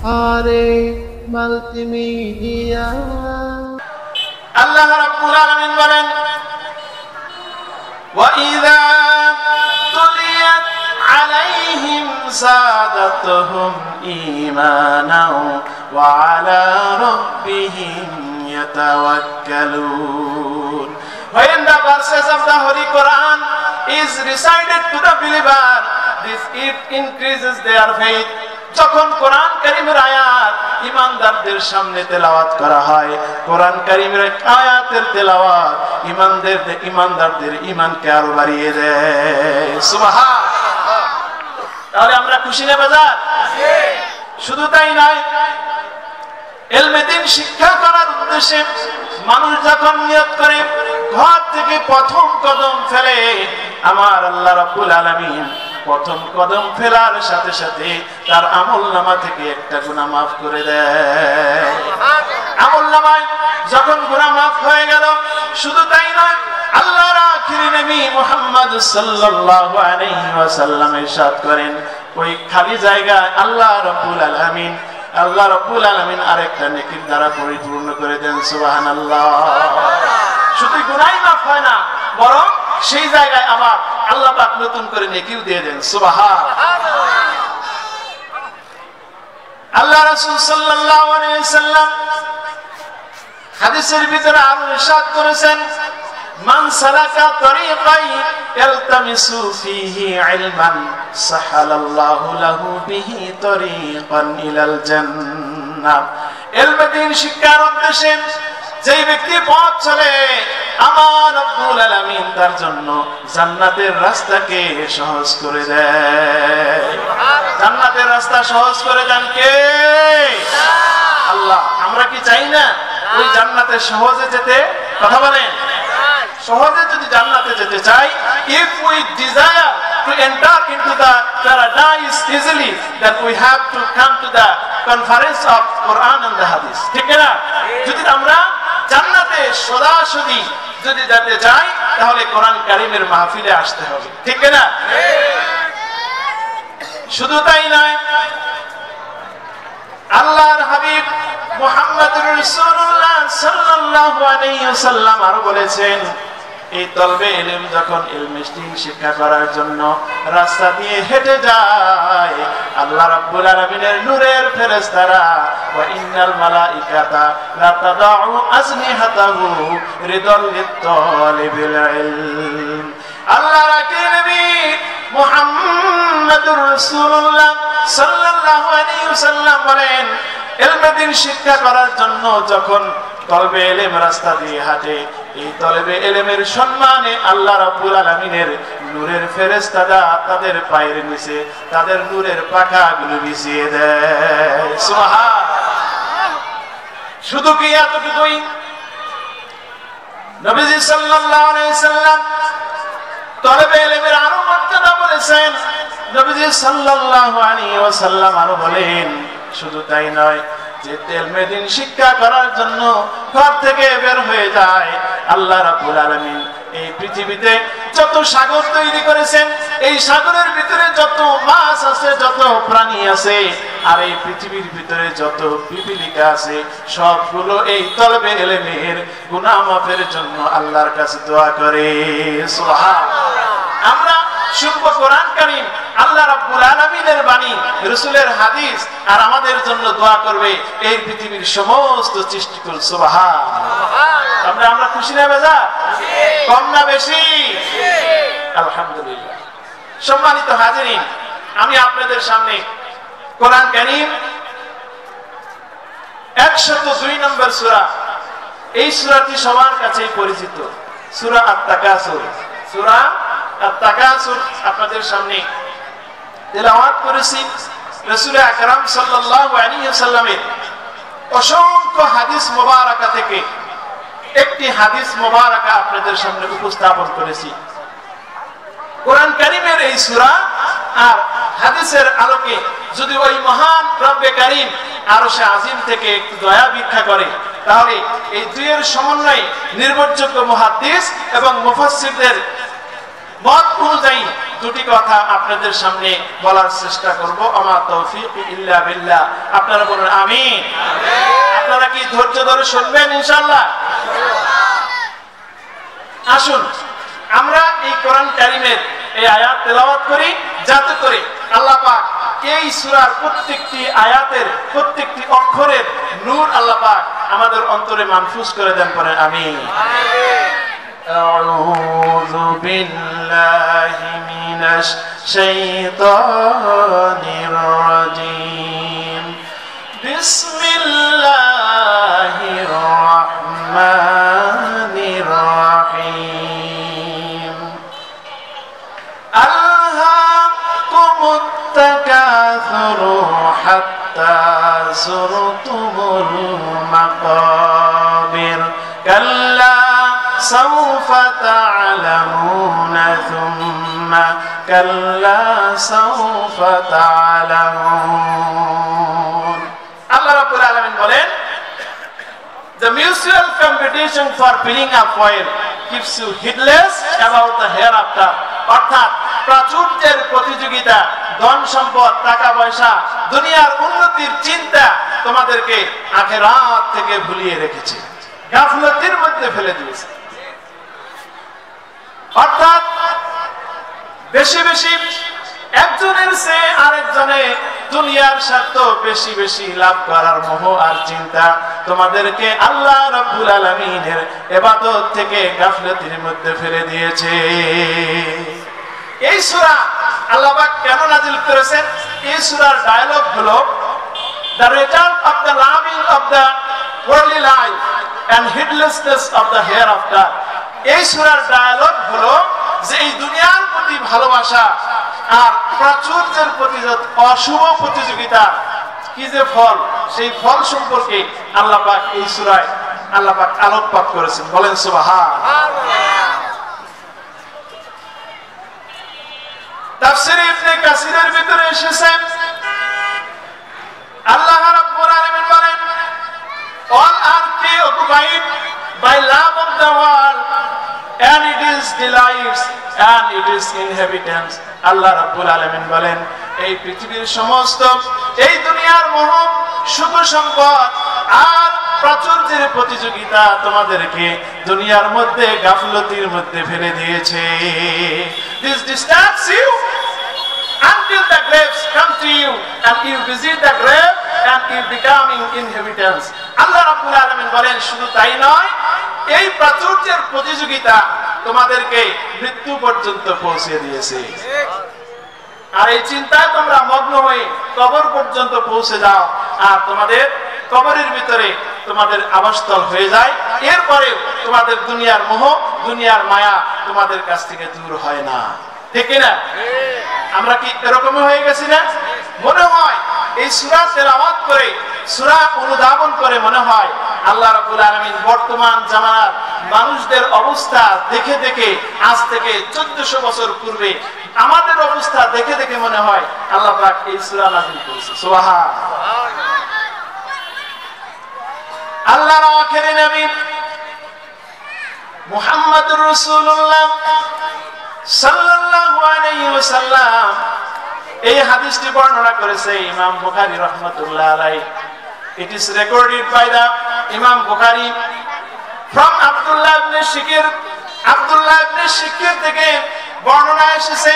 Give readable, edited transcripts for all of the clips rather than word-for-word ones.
আরে মাল্টিমিডিয়া। আল্লাহ রাব্বুল আলামিন বলেন, وَإِذَا تُلِيَتْ عَلَيْهِمْ زَادَتْهُمْ إِيمَانًا وَعَلَى رَبِّهِمْ يَتَوَكَّلُونَ. When the verses of the Holy Quran is recited to the believer, it increases their faith. যখন কোরআন কারীমের আয়াত ঈমানদারদের সামনে তেলাওয়াত করা হয়, কোরআন কারীমের আয়াতের তেলাওয়াত ঈমানদারদের ঈমানকে আরো বাড়িয়ে দেয়। সুবহানাল্লাহ। তাহলে আমরা খুশি না বাজার? শুধু তাই নয়, ইলমে দ্বীন শিক্ষা করার উদ্দেশ্যে মানুষ যখন নিয়ত করে ঘর থেকে প্রথম কদম ফেলে, আমার আল্লাহ রাব্বুল আলামিন প্রথম কদম ফেলার সাথে সাথে তার আমলনামা থেকে একটা গুনাহ মাফ করে দেয়। আমলনামায় যখন গুনাহ মাফ হয়ে গেল, শুধু তাই নয়, আল্লাহর আখিরি নবী মুহাম্মদ সাল্লাল্লাহু আলাইহি ওয়াসাল্লাম ইরশাদ করেন, ওই খালি জায়গায় আল্লাহ রাব্বুল আলামিন আরেকটা নেকির দ্বারা পরিপূর্ণ করে দেন। সুবহানাল্লাহ। শুধু গুনাহই মাফ হয় না, বরং সেই জায়গায় আবার আল্লাহ পাক নতুন করে নেকিও দিয়ে দেন। সুবহানাল্লাহ। আল্লাহ রাসূল সাল্লাল্লাহু আলাইহি ওয়াসাল্লাম হাদিসের ভিতরে আরো ইরশাদ করেছেন, মান সালাকা তরিকাই ইলতামিসু ফীহি ইলমান সাহালাল্লাহু লাহু বিহি তরিকান ইলাল জান্নাহ। ইলমে দ্বীন শিক্ষার উদ্দেশ্যে যেই ব্যক্তি পথ চলে, আমার রব্বুল আলামিন তার জন্য জান্নাতের রাস্তাকে সহজ করে দেয়। জান্নাতের রাস্তা সহজ করে দেন কে? আল্লাহ। আমরা কি চাই না ওই জান্নাতে সহজে যেতে? কথা বলেন। সহজে যদি জান্নাতে যেতে চাই, if we desire to enter into the paradise easily, then we have to come to the conference of Quran and the Hadith. ঠিক না? যদি আমরা জান্নাতে সরাসরি যদি যেতে চাই, তাহলে কোরআন কারীমের মাহফিলে আসতে হবে। ঠিক না? শুধু তাই নয়, আল্লাহর হাবিব মুহাম্মদুর রাসূলুল্লাহ সাল্লাল্লাহু আলাইহি ওয়াসাল্লাম আরো বলেছেন, এই তলবে ইলম যখন ইলমে দ্বীন শিক্ষা করার জন্য রাস্তা দিয়ে হেঁটে যায়, আল্লাহ রাব্বুল আলামিনের নূরের ফেরেশতারা ওয়া ইন্নাল মালাইকাতা লা তাদাউ আজনিহাতাহু রিদাল লিত-তালিবিল ইলম। আল্লাহর আখিরি নবী মুহাম্মদুর রাসূলুল্লাহ সাল্লাল্লাহু আলাইহি ওয়াসাল্লাম বলেন, ইলমে দ্বীন শিক্ষা করার জন্য যখন তলবে ইলম রাস্তা দিয়ে হাঁটে, এই তলবে ইলমের সম্মানে আল্লাহ রাব্বুল আলামিনের নূরের ফেরেশতারা তাদের পায়ের নিচে তাদের নূরের পাখাগুলো বিছিয়ে দেয়। সুবহানাল্লাহ। শুধু কি এতটুকুই? নবীজি সাল্লাল্লাহু আলাইহি ওয়াসাল্লাম তলবে ইলমের আরো মর্যাদা বলেছেন। নবীজি সাল্লাল্লাহু আলাইহি ওয়াসাল্লাম আরো বলেন, শুধু তাই নয়, যে ইলমে দ্বীন শিক্ষা করার জন্য ঘর থেকে বের হয়ে যায়, আল্লাহ রাব্বুল আলামিন এই পৃথিবীতে যত সাগর তৈরি করেছেন, এই সাগরের ভিতরে যত মাছ আছে, যত প্রাণী আছে, আর এই পৃথিবীর ভিতরে যত পিপীলিকা আছে, সবগুলো এই তলবে ইলমের গুনাহ মাফের জন্য আল্লাহর কাছে দোয়া করে। সুবহানাল্লাহ। আমরা শুনবো কোরআন কারীম, আল্লাহ রাব্বুল আলামিনের বাণী, রাসূলের হাদিস, আর আমাদের জন্য দোয়া করবে এই পৃথিবীর সমস্ত সৃষ্টিকুল। সুবহানাল্লাহ। আমরা খুশি না বাজার? কম না বেশি? আলহামদুলিল্লাহ। সম্মানিত হাজিরিন, আমি আপনাদের সামনে কোরআন কারীম 102 নম্বর সূরা, এই সূরাটি সবার কাছেই পরিচিত, সূরা আত-তাকাসুর। সূরা আত-তাকাসুর আপনাদের সামনে তেলাওয়াত করেছি। রাসূল আকরাম সাল্লাল্লাহু আলাইহি ওয়াসাল্লামের অসংখ্য হাদিস মুবারাকা থেকে একটি হাদিস মুবারাকা আপনাদের সামনে উপস্থাপন করেছি। কোরআন কারীমের এই সূরা আর হাদিসের আলোকে যদি ওই মহান রব্বে কারীম আরশে আজিম থেকে একটু দয়া ভিক্ষা করে, তাহলে এই দুইয়ের সমন্বয়ে নির্ভরযোগ্য মুহাদ্দিস এবং মুফাসসিরদের মত অনুযায়ী দুটি কথা আপনাদের সামনে বলার চেষ্টা করব। আমা তৌফিক ইল্লা বিল্লাহ। আপনারা বলুন আমিন। আপনারা কি ধৈর্য ধরে শুনবেন ইনশাআল্লাহ? আসুন আমরা এই কোরআন কারীমের এই আয়াত তেলাওয়াত করি, যাতে করে আল্লাহ পাক এই সূরার প্রত্যেকটি আয়াতের প্রত্যেকটি অক্ষরের নূর আল্লাহ পাক আমাদের অন্তরে মাহফুজ করে দেন। পরে আমিন। আউযু বিল্লাহি মিনাশ শাইতানির রাজীম। বিসমিল্লাহির রাহমানির রাহিম। আলহাকুমুত তাকাসুরু হাত্তা যুরতুমুল মাকাবির। কাল্লা সাউফা তা'লামুনা থুম্মা কাল্লা সাউফা তা'লামুন। আল্লাহ রাব্বুল আলামিন বলেন, the mutual competition for filling up oil keeps you heedless about the hereafter. অর্থাৎ প্রাচুর্যের প্রতিযোগিতা, ধন সম্পদ, টাকা পয়সা, দুনিয়ার উন্নতির চিন্তা তোমাদেরকে আখিরাত থেকে ভুলিয়ে রেখেছে, গাফলতির মধ্যে ফেলে দিয়েছে। অর্থাৎ বেশি বেশি একজনের চেয়ে আরেকজনে দুনিয়ার স্বার্থ বেশি বেশি লাভ করার মোহ আর চিন্তা তোমাদেরকে আল্লাহ রাব্বুল আলামিনের ইবাদত থেকে গাফলতির মধ্যে ফেলে দিয়েছে। এই সূরা আল্লাহ পাক কেন নাযিল করেছেন? এই সূরার ডায়ালগ হলো the return of the loving of the worldly life and heedlessness of the hereafter. এই সূরার ডায়ালগ হলো যে এই দুনিয়ার প্রতি ভালোবাসা আর প্রাচুর্যের প্রতি অশুভ প্রতিযোগিতা কি যে ফল, সেই ফল সম্পর্কে আল্লাহ পাক এই সূরায় আল্লাহ পাক আলোকপাত করেছেন। বলেন সুবহানাল্লাহ। তাফসীর ইবনে কাসিরের ভিতরে এসেছে আল্লাহ রাব্বুল আলামিন বলেন, all are occupied by love of the world and it is delights and it is inhabitants. আল্লাহ রাব্বুল আলামিন বলেন, এই পৃথিবীর সমস্ত এই দুনিয়ার মোহ, সুখ সম্পদ আর প্রাচুর্যের প্রতিযোগিতা তোমাদেরকে দুনিয়ার মধ্যে গাফলতির মধ্যে ফেলে দিয়েছে। This distracts you until the graves come to you and you visit the grave and you becoming inhabitants. আল্লাহ রাব্বুল আলামিন বলেন, শুধু তাই নয়, এই প্রাচুর্যের প্রতিযোগিতা তোমাদেরকে মৃত্যু পর্যন্ত পৌঁছে দিয়েছে। আর এই চিন্তায় তোমরা মগ্ন হয়ে কবর পর্যন্ত পৌঁছে যাও, আর তোমাদের কবরের ভিতরে তোমাদের আবাসস্থল হয়ে যায়। এরপরে তোমাদের দুনিয়ার মোহ, দুনিয়ার মায়া তোমাদের কাছ থেকে দূর হয় না। ঠিক না? আমরা কি এরকম হয়ে গেছি না? মনে হয় এই সূরা তেলাওয়াত করে, সূরা অনুধাবন করে মনে হয় আল্লাহ রাব্বুল আলামিন বর্তমান জামানার মানুষদের অবস্থা দেখে দেখে আজ থেকে 1400 বছর পূর্বে আমাদের অবস্থা দেখে দেখে মনে হয় আল্লাহ পাক এই সূরা নাযিল করেছে। সুবহানাল্লাহ। আল্লাহর আখিরি নবী মুহাম্মদুর রাসূলুল্লাহ সাল্লাল্লাহু আলাইহি ওয়াসাল্লাম এই হাদিসটি বর্ণনা করেছে ইমাম বুখারী রাহমাতুল্লাহ আলাইহি। It is recorded by the Imam Bukhari from Abdullah ibn Shikir. Abdullah ibn Shikir থেকে বর্ণনা এসেছে,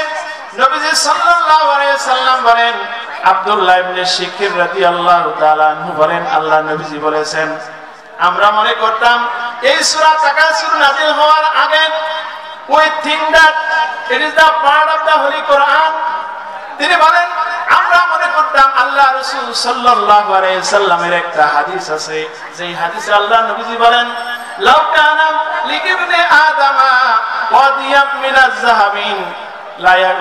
নবীজি সাল্লাল্লাহু আলাইহি ওয়াসাল্লাম বলেন, আব্দুল্লাহ ইবনে শিকির রাদিয়াল্লাহু তাআলা আনহু বলেন, আল্লাহ নবীজি বলেছেন, আমরা মনে করতাম এই সূরা তাকাসুর নাযিল হওয়ার আগে we think that it is the part of the holy Quran. তিনি বলেন, আমরা মনে করতাম আল্লাহ রাসূল সাল্লাল্লাহু আলাইহি ওয়াসাল্লামের একটা হাদিস আছে, যেই হাদিসে আল্লাহ নবীজি বলেন, লাউ কানা লিইবনে আদামা ওয়াদিয়াম মিনাজ যাহাবিন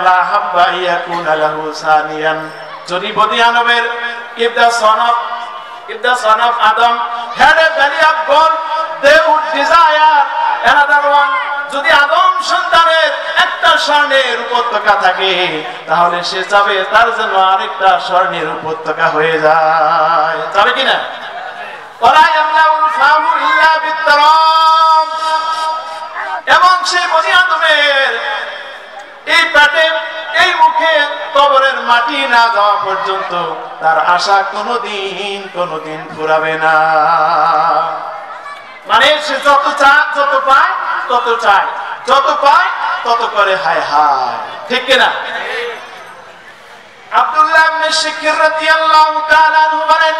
লা হাব্বা ইয়াকুনা লাহু সানিয়ান। যদি বনি আদমের if the son of Adam had a valley of gold, they would desire another one. যদি আদম সন্তানের একটা স্বর্ণের উপত্যকা থাকে, তাহলে সে চাবে তার জন্য আরেকটা স্বর্ণের উপত্যকা হয়ে যায়। চাবে কিনা? ওয়ালা ইয়ামলাউল ফাহু ইল্লা বিত্তরাম। এবং সেই বনি আদমের এই পেটে এই মুখে কবরের মাটি না যাওয়া পর্যন্ত তার আশা কোনোদিন ফুরাবে না। মানে সে যত চায় যত পায় তত চায়, যত পায় তত করে হায় হায়, ঠিক কিনা? আব্দুল্লাহ ইবনে শিকির রাদিয়াল্লাহু তাআলা আনহু বলেন,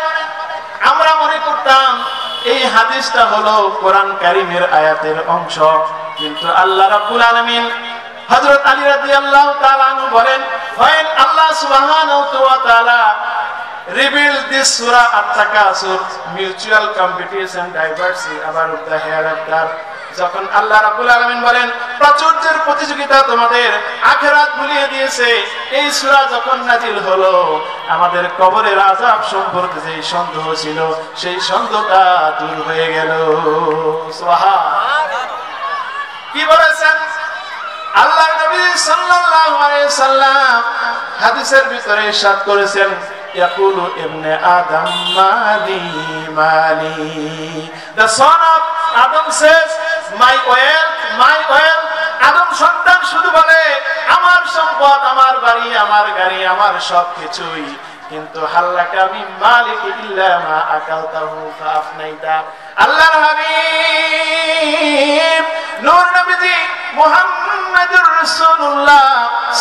আমরা মনে করতাম এই হাদিসটা হলো কোরআন কারীমের আয়াতের অংশ, কিন্তু আল্লাহ রাব্বুল আলামিন হযরত আলী রাদিয়াল্লাহু তাআলা আনহু বলেন, when Allah subhanahu wa ta'ala revealed this surah at-takasur, mutual competition, diversity about the hereafter, যখন আল্লাহ রাব্বুল আলামিন বলেন প্রাচুর্যের প্রতিযোগিতা তোমাদের আখিরাত ভুলিয়ে দিয়েছে, এই সূরা যখন নাজিল হলো আমাদের কবরের আযাব সম্পর্কে যে সন্দেহ ছিল সেই সন্দেহটা দূর হয়ে গেল। সুবহানাল্লাহ। কি বলেছেন আল্লাহর নবী সাল্লাল্লাহু আলাইহি সাল্লাম? হাদিসের ভিতরে ইরশাদ করেছেন, ইয়াকুলু ইবনে আদম মালি মালি, the son of Adam says my wealth my wealth, আদম সন্তান শুধু বলে আমার সম্পদ, আমার বাড়ি, আমার গাড়ি, আমার সবকিছুই, কিন্তু হাল্লাকা মিন মালিক ইল্লা মা আকালতাহু ফাআফনাইতা। আল্লাহর হাবিব নূর নবীজি মুহাম্মদুর রাসূলুল্লাহ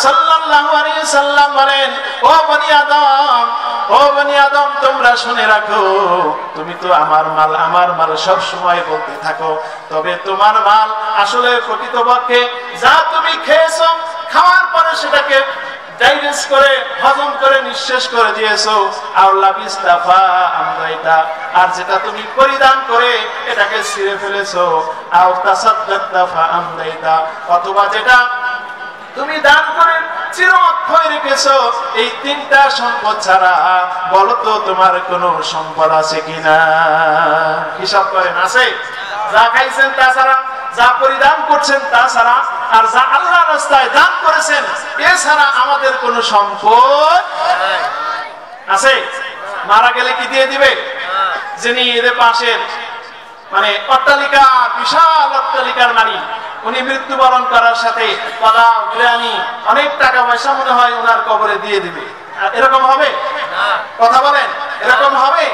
সাল্লাল্লাহু আলাইহি সাল্লাম বলেন, ও বনি আদম, ও বনি আদম, তোমরা শুনে রাখো, তুমি তো আমার মাল সব সময় বলতে থাকো, তবে তোমার মাল আসলে প্রকৃতপক্ষে যা তুমি খেয়েছো, খাওয়ার পরে সেটাকে ডাইজেস্ট করে হজম করে নিঃশেষ করে দিয়েছো, আল্লাহ বিস্তাফা আমদাইতা, আর যেটা তুমি পরিধান করে এটাকে ছিঁড়ে ফেলেছো, আও তাসাদ্দাকতা ফা আমদাইতা, অথবা যেটা তুমি দান করে চির অক্ষয় রেখেছো, এই তিনটা সম্পদ ছাড়া বলো তো তোমার কোনো সম্পদ আছে কিনা? হিসাব করেন, আছে? যা খাইছেন তা ছাড়া, যা পরিধান করছেন তা ছাড়া, আর যা আল্লাহর রাস্তায় দান করেছেন এছাড়া আমাদের কোনো সম্পদ আছে? মারা গেলে কি দিয়ে দিবে? যিনি এদের পাশের মানে অট্টালিকা, বিশাল অট্টালিকার মালিক, উনি মৃত্যুবরণ করার সাথে পালা গ্রানি অনেক টাকা পয়সা মনে হয় ওনার কবরে দিয়ে দিবে, এরকম হবে? কথা বলেন, এরকম হবে?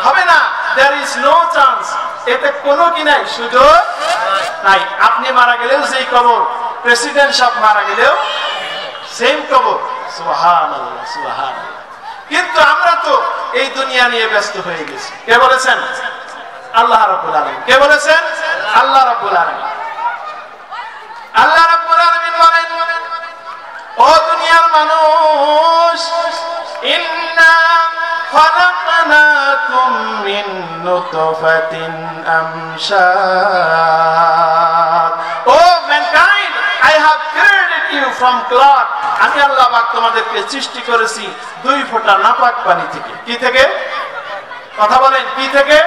হবে না। there is no chance, এতে কোনো কি নাই, সুযোগ নাই। আপনি মারা গেলেও সেই কবর, প্রেসিডেন্ট সাহেব মারা গেলেও সেম কবর। সুবহানাল্লাহ, সুবহানাল্লাহ। কিন্তু আমরা তো এই দুনিয়া নিয়ে ব্যস্ত হয়ে গেছি। কে বলেছেন? আল্লাহ রাব্বুল আলামিন। কে বলেছেন? আল্লাহ রাব্বুল আলামিন। আল্লাহ রাব্বুল আলামিন বলেন, ও দুনিয়ার মানুষ, ইন্না খালাকনাকুম মিন নুতফাতিন আমশাদ, O mankind, I have created you from clot, আমি আল্লাহ পাক তোমাদেরকে সৃষ্টি করেছি দুই ফোঁটা নাপাক পানি থেকে। কি থেকে? কথা বলেন, কি থেকে?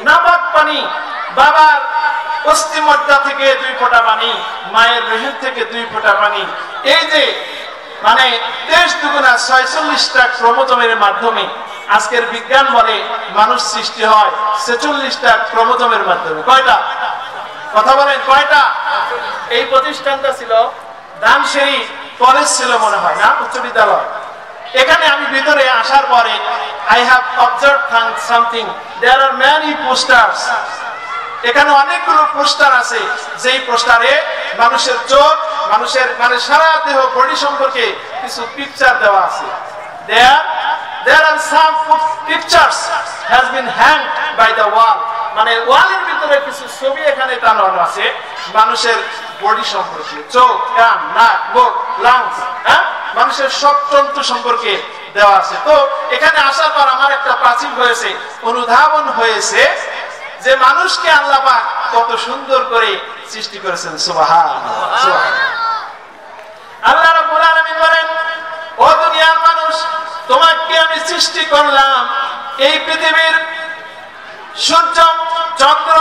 নাপাক পানি। বাবার অস্থিমজ্জা থেকে দুই ফোঁটা পানি, মায়ের রেহেম থেকে দুই ফোঁটা পানি। এই যে মানে 23 দুগুণা 46টা ক্রোমোজোমের মাধ্যমে আজকের বিজ্ঞান বলে মানুষ সৃষ্টি হয় 46টা ক্রোমোজোমের মাধ্যমে। কয়টা? কথা বলেন, কয়টা? এই প্রতিষ্ঠানটা ছিল দানসেরি কলেজ ছিল মনে হয় না, উচ্চ বিদ্যালয়। এখানে আমি ভিতরে আসার পরে I have observed something, there are many posters, এখানে অনেকগুলো পোস্টার আছে, যেই পোস্টারে মানুষের চোখ, মানুষের মানে সারা দেহ বডি সম্পর্কে কিছু পিকচার দেওয়া আছে। there are some pictures has been hanged by the wall, মানে ওয়ালের ভিতরে কিছু ছবি এখানে টানানো আছে মানুষের বডি সম্পর্কে, চোখ, কান, নাক, মুখ, লাংস, হ্যাঁ, মানুষের সব তন্তু সম্পর্কে দেওয়া আছে। তো এখানে আসার পর আমার একটা প্রাচীন হয়েছে, অনুধাবন হয়েছে যে মানুষকে আল্লাহ পাক কত সুন্দর করে সৃষ্টি করেছেন। সুবহানাল্লাহ। আল্লাহ রাব্বুল আলামিন বলেন, ও দুনিয়ার মানুষ, তোমাকে আমি সৃষ্টি করলাম এই পৃথিবীর সূর্য, চন্দ্র,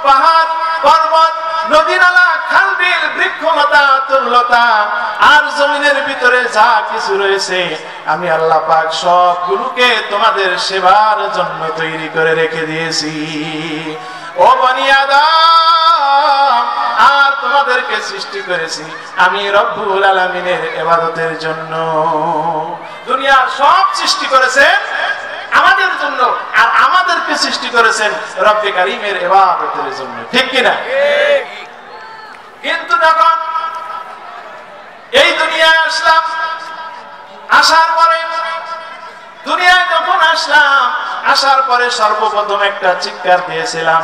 পাহাড়, পর্বত, নদী, নালা, খাল, বিল, বৃক্ষলতা, তরুলতা আর জমিনের ভিতরে যা কিছু রয়েছে আমি আল্লাহ পাক সবগুলোকে তোমাদের সেবার জন্য তৈরি করে রেখে দিয়েছি। ও বনি আদম, আর তোমাদেরকে সৃষ্টি করেছি আমি রব্বুল আলামিনের ইবাদতের জন্য। দুনিয়ার সব সৃষ্টি করেছেন আমাদের জন্য, আর আমাদেরকে সৃষ্টি করেছেন রব্বে কারীমের ইবাদতের জন্য, ঠিক কি না? কিন্তু যখন এই দুনিয়ায় আসলাম, আসার পরে দুনিয়ায় যখন আসলাম, আসার পরে সর্বপ্রথম একটা চিৎকার দিয়েছিলাম,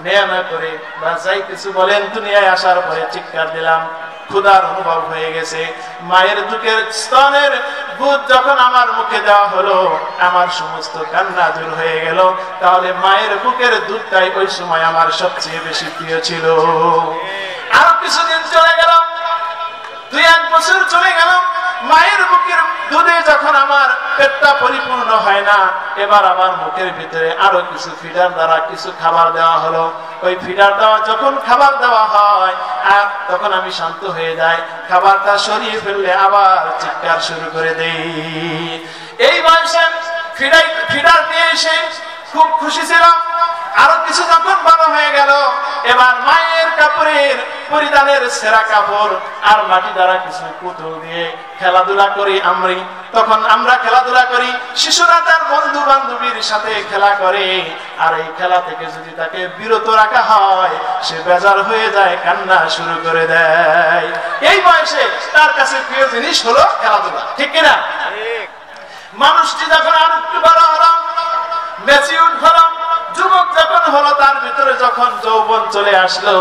নেয়ামা করে বা যাই কিছু বলেন, দুনিয়ায় আসার পরে চিৎকার দিলাম, ক্ষুধার অনুভব হয়ে গেছে। মায়ের বুকের স্তনের দুধ যখন আমার মুখে দেওয়া হলো, আমার সমস্ত কান্না দূর হয়ে গেল। তাহলে মায়ের বুকের দুধটাই ওই সময় আমার সবচেয়ে বেশি প্রিয় ছিল। আরো কিছুদিন চলে গেল, 2-1 বছর চলে গেল, মায়ের বুকের দুধে যখন আমার পেটটা পরিপূর্ণ হয় না, এবার আমার মুখের ভিতরে আরো কিছু ফিডার দ্বারা কিছু খাবার দেওয়া হলো। ওই ফিডার দেওয়া যখন খাবার দেওয়া হয়, আর তখন আমি শান্ত হয়ে যাই। খাবারটা সরিয়ে ফেললে আবার চিৎকার শুরু করে দেই। এই বয়সে ফিডার নিয়ে এসে খুব খুশি ছিলাম। আরো কিছু যখন বড় হয়ে গেল, এবার মায়ের কাপড়ের পরিধানের সেরা কাপড় আর মাটি দ্বারা কিছু পুতুল দিয়ে খেলাধুলা করি আমি। তখন আমরা খেলাধুলা করি, শিশুরা তার বন্ধু বান্ধবীর সাথে খেলা করে, আর এই খেলা থেকে যদি তাকে বিরত রাখা হয়, সে বেজার হয়ে যায়, কান্না শুরু করে দেয়। এই বয়সে তার কাছে প্রিয় জিনিস হলো খেলাধুলা, ঠিক কিনা? মানুষটি যখন আর একটু বড় হলো, ম্যাচিউর হলো, যুবক যখন হলো, তার ভিতরে যখন যৌবন চলে আসলো,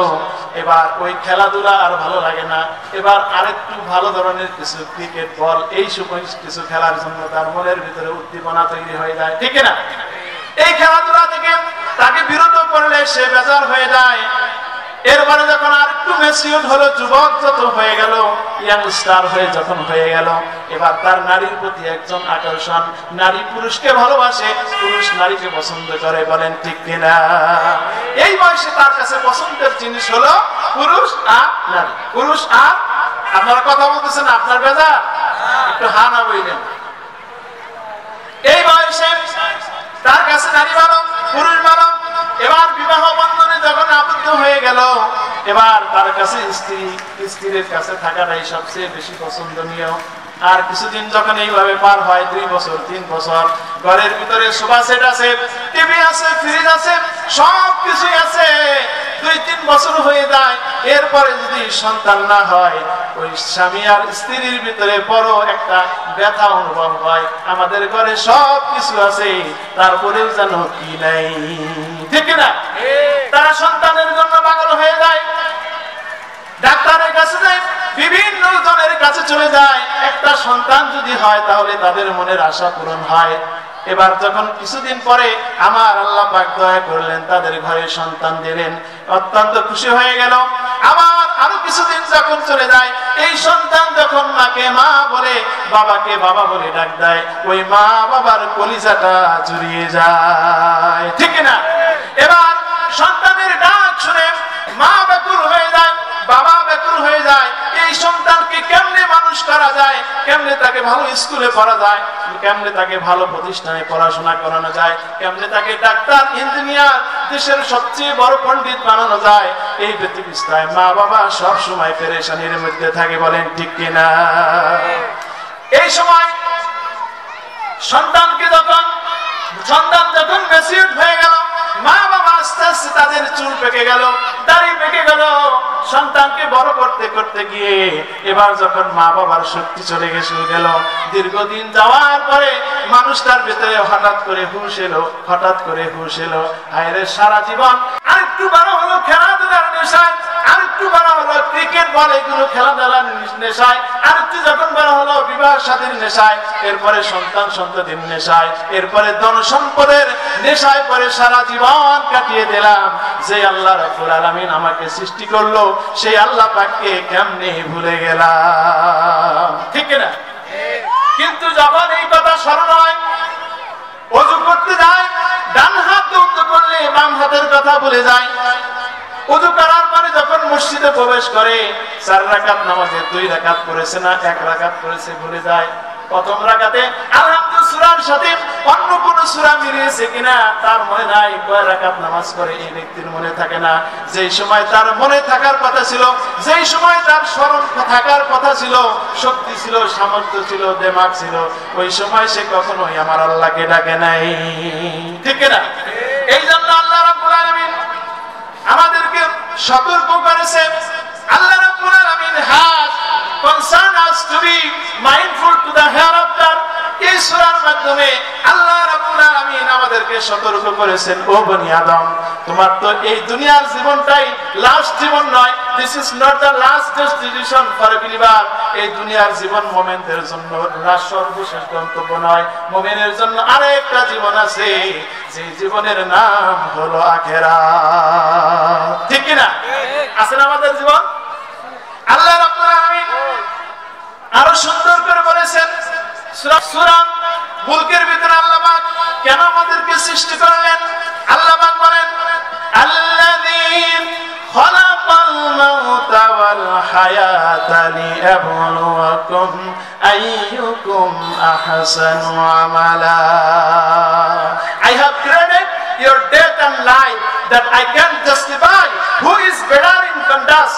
এবার ওই খেলাধুলা আর ভালো লাগে না। এবার আরেকটু ভালো ধরনের কিছু ক্রিকেট বল, এই সময় কিছু খেলার জন্য তার মনের ভিতরে উদ্দীপনা তৈরি হয়ে যায়, ঠিক না? এই খেলাধুলা থেকে তাকে বিরত করলে সে বেজার হয়ে যায়। এরপরে যখন আর একটু ম্যাচিউর হলো, যুবক যত হয়ে গেল, ইয়াংস্টার হয়ে যখন হয়ে গেল, এবার তার নারীর প্রতি একজন আকর্ষণ। নারী পুরুষকে ভালোবাসে, পুরুষ নারীকে পছন্দ করে, বলেন ঠিক কিনা? এই বয়সে তার কাছে পছন্দের জিনিস হলো পুরুষ আর নারী। পুরুষ আর, আপনারা কথা বলতেছেন, আপনার বেজা একটু হা না বললেন। এই বয়সে তার কাছে নারী ভালো, পুরুষ ভালো। এবার বিবাহ বন্ধনে যখন আবদ্ধ হয়ে গেল, এবার তার কাছে স্ত্রীর কাছে থাকাটাই সবচেয়ে বেশি পছন্দনীয়। আর কিছুদিন যখন এইভাবে পার হয়, 2 বছর 3 বছর, ঘরের ভিতরে সোফা সেট আছে, টিভি আছে, ফ্রিজ আছে, সব কিছুই আছে, 2-3 বছর হয়ে যায়। এরপরে যদি সন্তান না হয়, ওই স্বামী আর স্ত্রীর ভিতরে বড় একটা ব্যথা অনুভব হয়। আমাদের ঘরে সব কিছু আছে, তারপরেও যেন কি নাই, ঠিক না? তারা সন্তানের জন্য পাগল হয়ে যায়, ডাক্তারের কাছে যায়, বিভিন্ন জনের কাছে চলে যায়। একটা সন্তান যদি হয়, তাহলে তাদের মনের আশা পূরণ হয়। এবার যখন কিছুদিন পরে আমার আল্লাহ পাক দয়া করলেন, তাদের ঘরে সন্তান দিলেন, অত্যন্ত খুশি হয়ে গেল। আবার আরো কিছুদিন যখন চলে যায়, এই সন্তান যখন মাকে মা বলে, বাবাকে বাবা বলে ডাক দেয়, ওই মা বাবার কলিজাটা জুড়িয়ে যায়, ঠিক না? এবার সন্তানের ডাক শুনে মা ব্যাকুল হয়ে যায়, বাবা ব্যাকুল হয়ে যায়। এই সন্তানকে কেমনে মানুষ করা যায়, কেমনে তাকে ভালো স্কুলে পড়া যায়, কেমনে তাকে ভালো প্রতিষ্ঠানে পড়াশোনা করানো যায়, কেমনে তাকে ডাক্তার, ইঞ্জিনিয়ার, দেশের সবচেয়ে বড় পণ্ডিত বানানো যায়, এই ব্যতিব্যস্তায় মা বাবা সব সময় পেরেশানির মধ্যে থাকে, বলেন ঠিক কিনা? এই সময় সন্তান যখন ম্যাচিউরড হয়ে গেল, মা বাবা আস্তে আস্তে তাদের চুল পেকে গেল, দাড়ি পেকে গেল। সন্তানকে বড় করতে করতে গিয়ে এবার যখন মা বাবার শক্তি চলে গেল, দীর্ঘদিন যাওয়ার পরে মানুষটার ভিতরে হঠাৎ করে হুঁশ এলো, হায়রে সারা জীবন আরেকটু বড় হলো খেলাধুলার নেশায়, আরেকটু বড় হলো ক্রিকেট বল, এগুলো খেলাধুলার নেশায়, আরেকটু যখন বড় হলো বিবাহ শাদীর নেশায়, এরপরে সন্তানের নেশায়, এরপরে ধন সম্পদের নেশায় পরে সারা জীবন কাটিয়ে দিলাম। যে আল্লাহ রাব্বুল আলামিন আমাকে সৃষ্টি করলো, সেই আল্লাহ পাককে কেমনে ভুলে গেলাম, ঠিক না? কিন্তু যখন এই কথা স্মরণ হয়, ওযু করতে যায়, ডান হাত উঁচু করলে বাম হাতের কথা ভুলে যায়। ওযু করার পরে যখন মসজিদে প্রবেশ করে, 4 রাকাত নামাজে 2 রাকাত পড়েছে না 1 রাকাত পড়েছে ভুলে যায়। প্রথম রাকাতে আলহামদুলিল্লাহ সূরার সাথে অন্য কোন সূরা মিলিয়েছে কিনা তার মনে নাই, কয় রাকাত নামাজ পড়ে এই ব্যক্তির মনে থাকে না। যেই সময় তার মনে থাকার কথা ছিল, যেই সময় তার স্মরণ থাকার কথা ছিল, শক্তি ছিল, সামর্থ্য ছিল, দিমাগ ছিল, ওই সময় সে কখনোই আমার আল্লাহকে ডাকে নাই। ঠিক না? এই জন্য আল্লাহ রাব্বুল আলামিন আমাদেরকে সতর্ক করেছে। আল্লাহ রাব্বুল আলামিন has concerned us to be mindful to the hereafter। এই সূরার মাধ্যমে আল্লাহ রাব্বুল আলামিন আমাদেরকে সতর্ক করেছেন, ও বনি আদম, তোমার তো এই দুনিয়ার জীবনটাই লাস্ট জীবন নয়। This is not the last destination for a believer. এই দুনিয়ার জীবন মুমিনদের জন্য সর্বশেষ গন্তব্য নয়। মুমিনের জন্য আরেকটা জীবন আছে, যে জীবনের নাম হলো আখিরাত। ঠিক কি না? আছে না আমাদের জীবন? আল্লাহ রাব্বুল আলামিন আরো সুন্দর করে বলেছেন সূরা মুলকের ভিতরে আল্লাহ পাক কেন আমাদেরকে সৃষ্টি করলেন। আল্লাহ পাক বলেন, আল্লাযী খালাকাল মাউতা ওয়াল হায়াতা লিয়াবলুয়াকুম আইয়ুকুম আহসানু আমালা। I have created your death and life that I can justify who is better in conduct।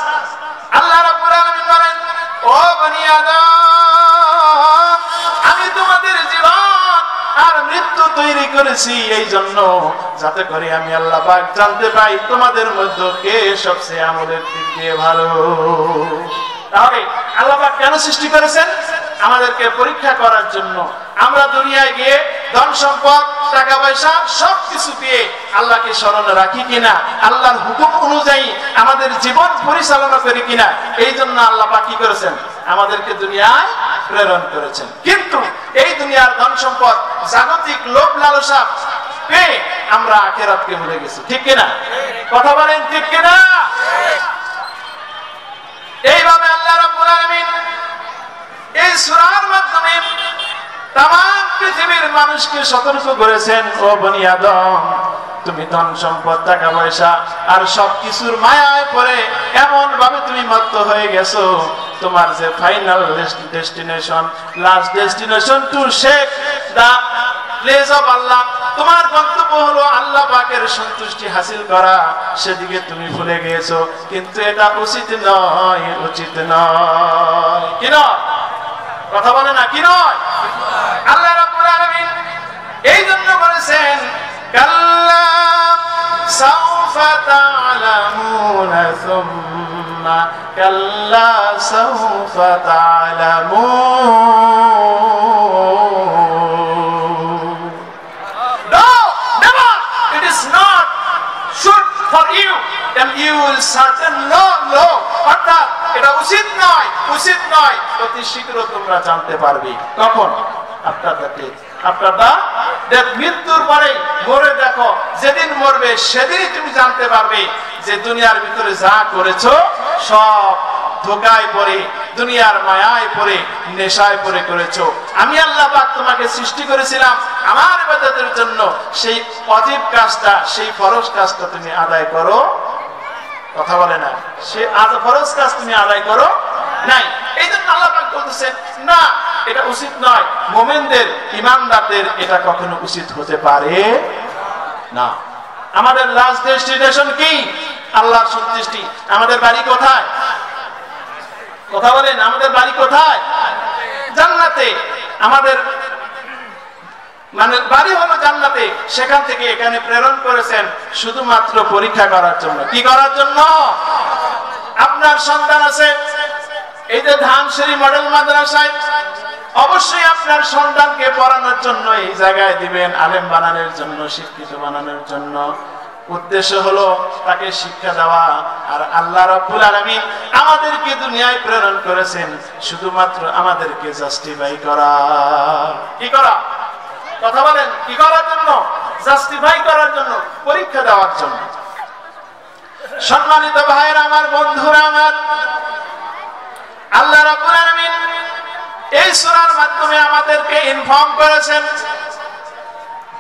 আল্লাহ রাব্বুল আলামিন বলেন, ও বনি আদম, আমি তোমাদের জীবন আর মৃত্যু তৈরি করেছি এই জন্য যাতে করে আমি আল্লাহ পাক জানতে পাই তোমাদের মধ্যে কে সবচেয়ে আমলের দিক দিয়ে ভালো। তাহলে আল্লাহ পাক কেন সৃষ্টি করেছেন? আমাদেরকে পরীক্ষা করার জন্য। আমরা দুনিয়ায় গিয়ে ধন সম্পদ, টাকা পয়সা সবকিছু পেয়ে আল্লাহকে স্মরণে রাখি কিনা, আল্লাহর হুকুম অনুযায়ী আমাদের জীবন পরিচালনা করি কিনা, এই জন্য আল্লাহ পাক কি করেছেন? আমাদেরকে দুনিয়ায় প্রেরণ করেছেন। কিন্তু এই দুনিয়ার ধন সম্পদ, জাগতিক লোভ লালসা পেয়ে আমরা আখিরাতকে ভুলে গেছি। ঠিক কিনা? কথা বলেন, ঠিক কিনা? এইভাবে আল্লাহ রাব্বুল আলামিন এই সূরার মাধ্যমে তামাম পৃথিবীর মানুষকে সতর্ক করেছেন, ও বনি আদম, তুমি ধন সম্পদ, টাকা পয়সা আর সবকিছুর মায়ায় পড়ে এমন ভাবে তুমি মত্ত হয়ে গেছো, তোমার যে final destination, last destination to shake the place of Allah, তোমার গন্তব্য হলো আল্লাহ পাকের সন্তুষ্টি হাসিল করা, সেদিকে তুমি ভুলে গিয়েছো। কিন্তু এটা উচিত নয়, উচিত নয়। কি নয়? কথা বলে না, কি নয়? আল্লাহ রাব্বুল আলামিন এই জন্য বলেছেন, কাল্লা সাউফা তা'লামুনা সুম্মা কাল্লা সাউফা তা'লামুন। No, never. It is not should for you, and you will certain no. অর্থাৎ এটা উচিত নয়, উচিত নয়। অতি শীঘ্র তোমরা জানতে পারবে। কখন? আপনার মৃত্যুর পরে মরে দেখো, যেদিন মরবে সেদিনই তুমি জানতে পারবে যে দুনিয়ার ভিতরে যা করেছো সব ধোঁকায় পড়ে, দুনিয়ার মায়ায় পড়ে, নেশায় পড়ে করেছো। আমি আল্লাহ পাক তোমাকে সৃষ্টি করেছিলাম আমার ইবাদতের জন্য, সেই ওয়াজিব কাজটা, সেই ফরজ কাজটা তুমি আদায় করো। কথা বলে না, সে আজ ফরজ কাজ তুমি আদায় করো নাই। এই জন্য আল্লাহ পাক বলতেছেন, না, এটা উচিত নয়। মুমিনদের, ঈমানদারদের এটা কখনো উচিত হতে পারে না। আমাদের লাস্ট ডেস্টিনেশন কি? আল্লাহর সন্তুষ্টি। আমাদের বাড়ি কোথায়? কথা বলেন, আমাদের বাড়ি কোথায়? জান্নাতে। আমাদের মানে বাড়ি হলো জান্নাতে। সেখান থেকে এখানে প্রেরণ করেছেন শুধুমাত্র পরীক্ষা করার জন্য। কি করার জন্য? আপনার সন্তান আছে এই যে ধানসিঁড়ি মডেল মাদ্রাসায়, অবশ্যই আপনার সন্তানকে পড়ানোর জন্য এই জায়গায় দিবেন, আলেম বানানোর জন্য, শিক্ষিত বানানোর জন্য। উদ্দেশ্য হলো তাকে শিক্ষা দেওয়া। আর আল্লাহ রাব্বুল আলামিন আমাদেরকে দুনিয়ায় প্রেরণ করেছেন শুধুমাত্র আমাদেরকে জাস্টিফাই করা। কি করা? কথা বলেন, কি করার জন্য? জাস্টিফাই করার জন্য, পরীক্ষা দেওয়ার জন্য। সম্মানিত ভাইরা আমার, বন্ধুরা আমার, আল্লাহ রাব্বুল আলামিন এই সূরার মাধ্যমে আমাদেরকে ইনফর্ম করেছেন,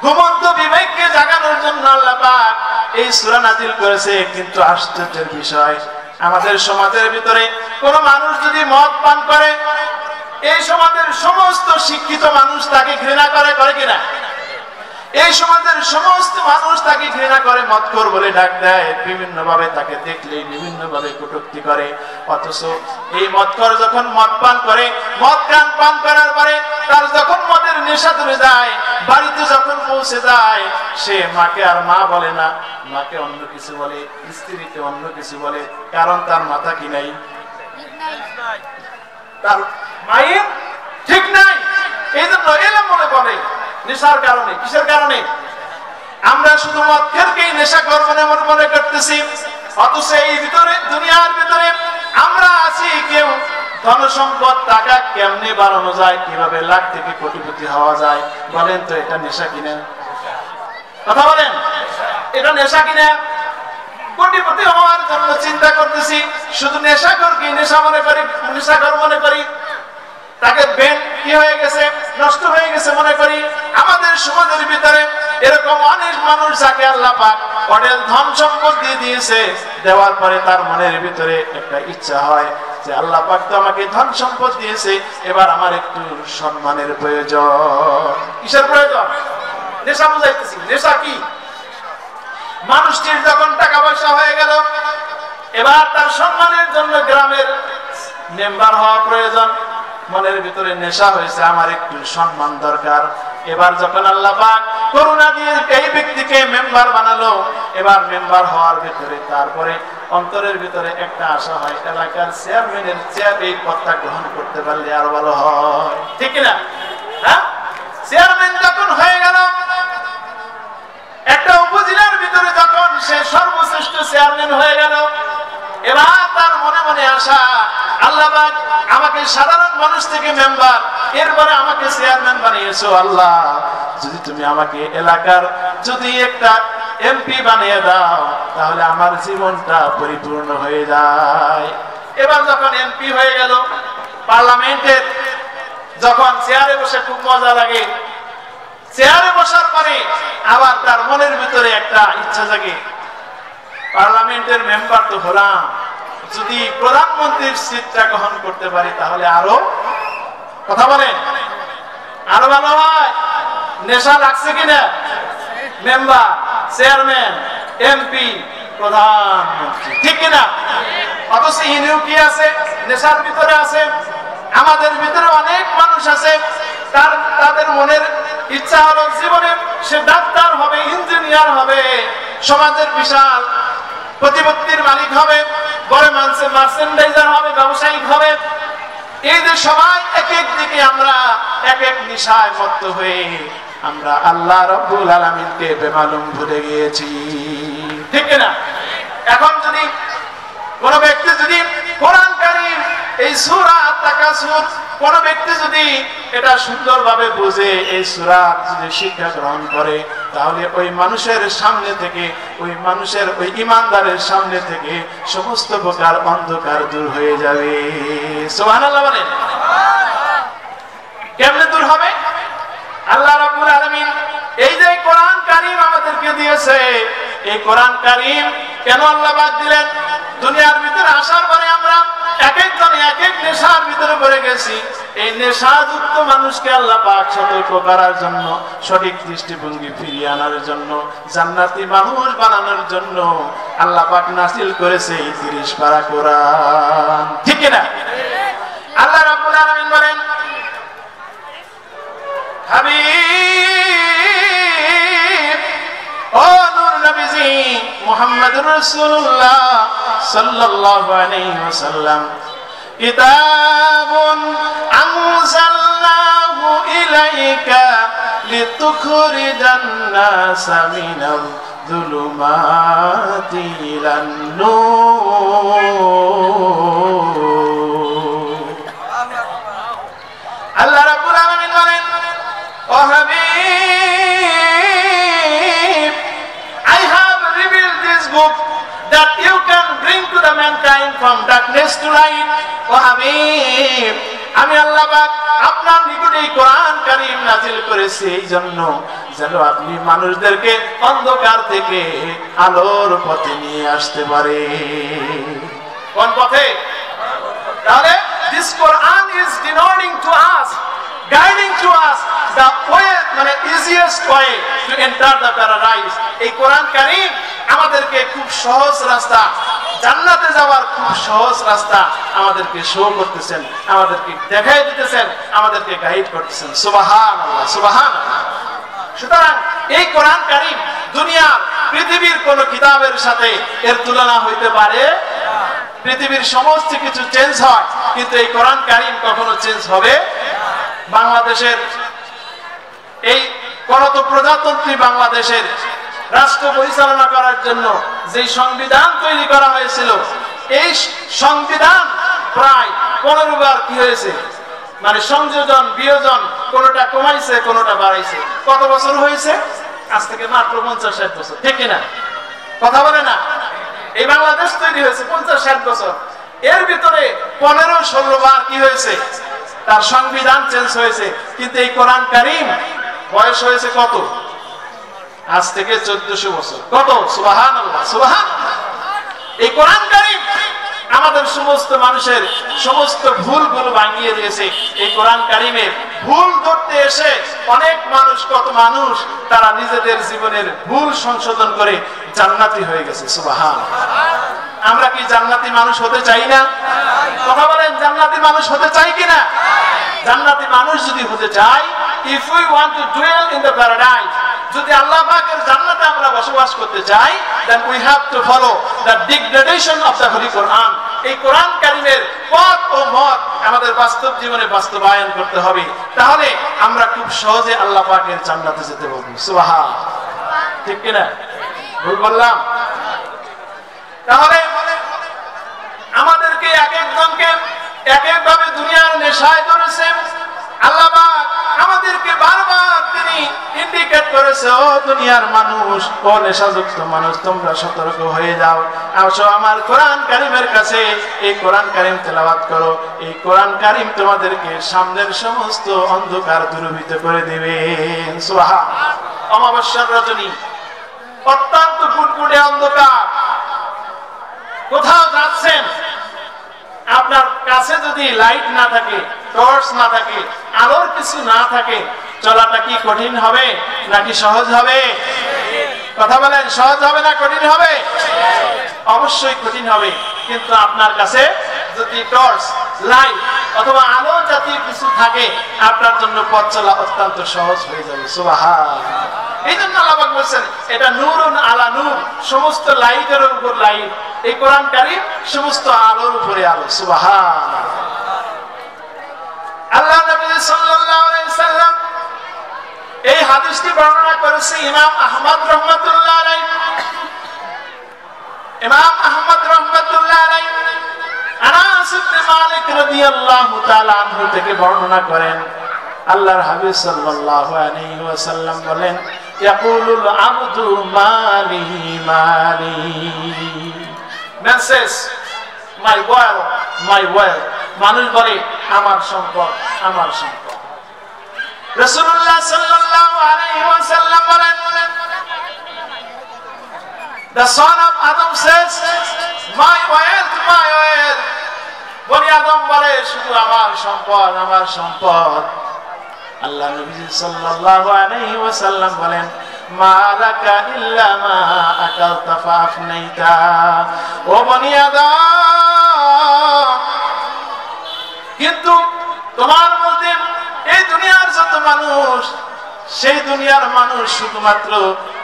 ঘুমন্ত বিবেককে জাগানোর জন্য আল্লাহ পাক এই সূরা নাযিল করেছে। কিন্তু আশ্চর্যের বিষয়, আমাদের সমাজের ভিতরে কোন মানুষ যদি মদ পান করে, এই সমাজের সমস্ত শিক্ষিত মানুষ তাকে ঘৃণা করে, করে কিনা? এই সমাজের সমস্ত মানুষ তাকে ঘৃণা করে, মদখোর বলে ডাক দেয়, বিভিন্ন ভাবে তাকে দেখলে বিভিন্ন ভাবে কটূক্তি করে। অথচ এই মদখোর যখন মদ পান করে, মদ পান করার পরে তার যখন মদের নেশা ধরে যায়, বাড়িতে যখন পৌঁছে যায়, সে মাকে আর মা বলে না, মাকে অন্য কিছু বলে, স্ত্রীকে অন্য কিছু বলে। কারণ তার মাথা কি নাই, তার মায়ের ঠিক নাই। এই জন্য এলাম মনে করে নেশার কারণে। কিসের কারণে? আমরা শুধু মদকেই নেশা করবো মনে করতেছি, অথচ এই ভিতরে দুনিয়ার ভিতরে আমরা আছি কেউ ধন সম্পদ টাকা কেমনে বাড়ানো যায়, কিভাবে লাখ থেকে কোটিপতি হওয়া যায়। বলেন তো এটা নেশা কিনা? কথা বলেন, এটা নেশা কিনা? কোটিপতি হওয়ার জন্য চিন্তা করতেছি, শুধু নেশাখোর কি নেশা মনে করি, নেশাখোর মনে করি, তাকে ব্রেন কি হয়ে গেছে, নষ্ট হয়ে গেছে মনে করি। আমাদের সমাজের ভিতরে এরকম অনেক মানুষ যাকে আল্লাহ পাক অঢেল ধন সম্পদ দিয়ে দিয়েছে, দেওয়ার পরে তার মনের ভিতরে একটা ইচ্ছা হয় যে আল্লাহ পাক তো আমাকে ধন সম্পদ দিয়েছে, এবার আমার একটু সম্মানের প্রয়োজন। কিসের প্রয়োজন? নেশা বুঝাইতেছি। নেশা কি? মানুষটির যখন টাকা পয়সা হয়ে গেল, এবার তার সম্মানের জন্য গ্রামের মেম্বার হওয়া প্রয়োজন। মনের ভিতরে নেশা হয়েছে, আমার একটু সম্মান দরকার। এবার যখন আল্লাহ পাক করুণা দিয়ে এই ব্যক্তিকে মেম্বার বানালো, এবার মেম্বার হওয়ার ভিতরে তারপরে অন্তরের ভিতরে একটা আশা হয়, এলাকার চেয়ারম্যানের চেয়ার এই পদটা গ্রহণ করতে পারলে আরো ভালো হয়। ঠিক না? হ্যাঁ, চেয়ারম্যান যখন হয়ে গেল, একটা উপজেলার ভিতরে যখন সে সর্বশ্রেষ্ঠ চেয়ারম্যান হয়ে গেল, এবার তার মনে মনে আশা, আল্লাহ পাক আমাকে সাধারণ মানুষ থেকে মেম্বার, এরপরে আমাকে চেয়ারম্যান বানিয়েছো। আল্লাহ, যদি তুমি আমাকে এলাকার যদি একটা এমপি বানিয়ে দাও, তাহলে আমার জীবনটা পরিপূর্ণ হয়ে যায়। এবার যখন এমপি হয়ে গেল, পার্লামেন্টের যখন চেয়ারে বসে খুব মজা লাগে, চেয়ারে বসার পরে আবার তার মনের ভিতরে একটা ইচ্ছা জাগে, পার্লামেন্টের মেম্বার তো হলাম, যদি প্রধানমন্ত্রীর সিটটা গ্রহণ করতে পারি তাহলে আরো, কথা বলেন, আরো ভালো হয়। নেশা লাগছে কিনা? মেম্বার, চেয়ারম্যান, এমপি, প্রধানমন্ত্রী, ঠিক কিনা? অথচ ইনিও কি আছে? নেশার ভিতরে আছে। আমাদের ভিতরে অনেক মানুষ আছে, তাদের মনের ইচ্ছা হলো জীবনে সে ডাক্তার হবে, ইঞ্জিনিয়ার হবে, সমাজের বিশাল প্রতিপত্তির মালিক হবে, বড় মানুষের মার্চেন্ডাইজার হবে, ব্যবসায়িক হবে। এই যে সবাই এক এক দিকে আমরা এক এক নেশায় মত্ত হয়ে আমরা আল্লাহ রাব্বুল আলামিনকে বেমালুম ভুলে গিয়েছি, ঠিক না? এখন যদি কোন ব্যক্তি যদি কোরআন কারীম এই সূরা তাকাসুর কোন ব্যক্তি যদি এটা সুন্দরভাবে বুঝে, এই সূরা যদি শিক্ষা গ্রহণ করে, তাহলে ওই মানুষের সামনে থেকে, ওই মানুষের ওই ইমানদারের সামনে থেকে সমস্ত প্রকার অন্ধকার দূর হয়ে যাবে। সুবহানাল্লাহ বলেন। কেমনে দূর হবে? আল্লাহ রাব্বুল আলামিন এই যে কোরআন কারীম আমাদেরকে দিয়েছে, এই কোরআন কারীম কেন আল্লাহ পাক দিলেন? দুনিয়ার ভিতরে আসার পরে আমরা এক একজন এক এক নেশার ভিতরে পড়ে গেছি। এই নেশাযুক্ত মানুষকে আল্লাহ পাক সতর্ক করার জন্য, সঠিক দৃষ্টিভঙ্গি ফিরিয়ে আনার জন্য, জান্নাতি মানুষ বানানোর জন্য আল্লাহ পাক নাযিল করেছে এই 30 পারা কোরআন, ঠিক না? আল্লাহ রাব্বুল আলামিন বলেন, হাবিব ও নূর নবীজি মুহাম্মদুর রাসূলুল্লাহ সাল্লাল্লাহু আলাইহি ওয়াসাল্লাম, কিতাবুন আনজালনাহু ইলাইকা লিতুখরিজান নাসা মিনাল যুলুমাতি ইলান নূর। আল্লাহ রাব্বুল আলামিন বলেন, ও Habib, I have revealed this book that you can bring to the mankind from darkness to light. ও হাবিব, আমি আল্লাহ পাক আপনার নিকটে এই কোরআন কারীম নাযিল করেছি এই জন্য যেন আপনি মানুষদেরকে অন্ধকার থেকে আলোর পথে নিয়ে আসতে পারে। কোন পথে? তাহলে this Quran is denoting to us guiding to us the way, মানে easiest way to enter the paradise. এই কোরআন কারীম আমাদেরকে খুব সহজ রাস্তা, জান্নাতে যাওয়ার খুব সহজ রাস্তা আমাদেরকে শো করতেছেন, আমাদেরকে দেখাই দিতেছেন, আমাদেরকে গাইড করতেছেন। সুবহানাল্লাহ, সুবহানাল্লাহ। সুতরাং এই কোরআন কারীম দুনিয়ার পৃথিবীর কোন কিতাবের সাথে এর তুলনা হইতে পারে। পৃথিবীর সমস্ত কিছু চেঞ্জ হয়, কিন্তু এই কোরআন কারীম কখনো চেঞ্জ হবে। বাংলাদেশের এই গণতন্ত্রী বাংলাদেশের রাষ্ট্র পরিচালনা করার জন্য যে সংবিধান তৈরি করা হয়েছিল, এই সংবিধান প্রায় 15 বার কি হয়েছে, মানে সংযোজন বিয়োজন, কোনটা কমাইছে কোনটা বাড়াইছে। কত বছর হয়েছে? আজ থেকে মাত্র 50-60 বছর, ঠিক কিনা? কথা বলে না? এই বাংলাদেশ তৈরি হয়েছে 50-60 বছর, এর ভিতরে 15-16 বার কি হয়েছে, তার সংবিধান চেঞ্জ হয়েছে। কিন্তু এই কোরআন কারীম বয়স হয়েছে কত? আজ থেকে 1400 বছর। কত? সুবহানাল্লাহ, সুবহানাল্লাহ। এই কোরআন কারীম আমাদের সমস্ত মানুষের সমস্ত ভুলগুলো ভাঙিয়ে দিয়েছে। এই কোরআন কারীমের ভুল ধরতে এসে অনেক মানুষ, কত মানুষ তারা নিজেদের জীবনের ভুল সংশোধন করে জান্নাতি হয়ে গেছে। সুবহানাল্লাহ। আমরা কি জান্নাতি মানুষ হতে চাই না? কথা বলেন, জান্নাতি মানুষ হতে চাই কিনা? জান্নাতি মানুষ যদি হতে চাই, if we want to dwell in the paradise, যদি আল্লাহ পাকের জান্নাতে আমরা বসবাস করতে চাই, then we have to follow the dictation of the Holy Quran. এই কোরআন কারীমের পথ ও মত আমাদের বাস্তব জীবনে বাস্তবায়ন করতে হবে। তাহলে আমরা খুব সহজে আল্লাহ পাকের জান্নাতে যেতে পারবো। সুবহানাল্লাহ, ঠিক কিনা? ভুল বললাম? তাহলে আমাদেরকে এক একজনকে এক একভাবে দুনিয়ার নেশায় ধরেছে। আল্লাহ পাক আমাদেরকে বারবার তিনি ইন্ডিকেট করেছে, ও দুনিয়ার মানুষ, ও নেশাযুক্ত মানুষ, তোমরা সতর্ক হয়ে যাও, আসো আমার কোরআন কারীমের কাছে, এই কোরআন কারীম তেলাওয়াত করো। এই কোরআন কারীম তোমাদেরকে সামনের সমস্ত অন্ধকার দূরীভূত করে দিবে। সুবহানাল্লাহ। অমাবস্যার রজনী, অত্যন্ত কুটকুটে অন্ধকার, কোথাও যাচ্ছেন, আপনার কাছে যদি লাইট না থাকে, টর্চ না থাকে, আলোর কিছু না থাকে, চলাটা কি কঠিন হবে নাকি সহজ হবে? কথা বলেন, সহজ হবে না কঠিন হবে? অবশ্যই কঠিন হবে। কিন্তু আপনার কাছে যদি টর্চ, লাইট অথবা আলো জাতীয় কিছু থাকে, আপনার জন্য পথ চলা অত্যন্ত সহজ হয়ে যাবে। সুবহানাল্লাহ। এই জন্য আল্লাহ পাক বলেন, এটা নূরুন আলা নূর, সমস্ত লাইটের উপর লাইট। এই কোরআন কারীম সমস্ত আলোর উপরে আলো। সুবহানাল্লাহ। আল্লাহ নবী সাল্লাল্লাহু আলাইহি সাল্লাম এই হাদিসটি বর্ণনা করেছে ইমাম আহমদ রাহমাতুল্লাহ আলাইহি। ইমাম আহমদ রাহমাতুল্লাহ আলাইহি আনাস ইবনে মালিক রাদিয়াল্লাহু তাআলা আনহু থেকে বর্ণনা করেন, আল্লাহর হাবিব সাল্লাল্লাহু আলাইহি ওয়াসাল্লাম বলেন, ইয়াকুলুল আবদু মালি মালি, man says my wealth, my wealth, মানুষ বলে আমার সম্পদ, আমার সম্পদ। রাসূলুল্লাহ সাল্লাল্লাহু আলাইহি ওয়াসাল্লাম বলেন, the son of Adam says my wealth, my wealth, বনি আদম বলে শুধু আমার সম্পদ, আমার সম্পদ। আল্লাহ নবী সাল্লাল্লাহু আলাইহি ওয়াসাল্লাম বলেন, মালাকা ইল্লা মা আকালতা ফাফনাইতা, ও বনি আদম, কিন্তু তোমার মধ্যে এই দুনিয়ার যত মানুষ, সেই দুনিয়ার মানুষ শুধুমাত্র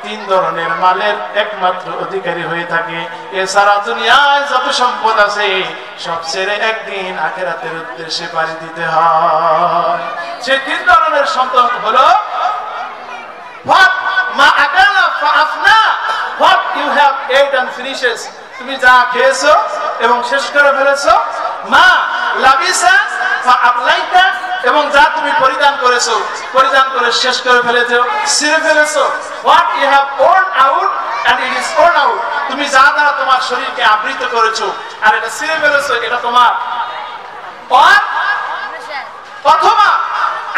3 ধরনের মালের একমাত্র অধিকারী হয়ে থাকে। এছাড়া দুনিয়ায় যত সম্পদ আছে সব ছেড়ে একদিন আখিরাতের উদ্দেশ্যে পাড়ি দিতে হয়। সেই 3 ধরনের সম্পদ হলো what ma akala fa afna, what you have ate and finishes, তুমি যা খেয়েছো এবং শেষ করে ফেলেছো, মা লাবিসা ফা আবলাইতা, এবং যা তুমি পরিধান করেছো, পরিধান করে শেষ করে ফেলেছো, ছিঁড়ে ফেলেছো, what you have worn out and it is worn out, তুমি যা দ্বারা তোমার শরীরকে আবৃত করেছো আর এটা ছিঁড়ে ফেলেছো, এটা তোমার। অথবা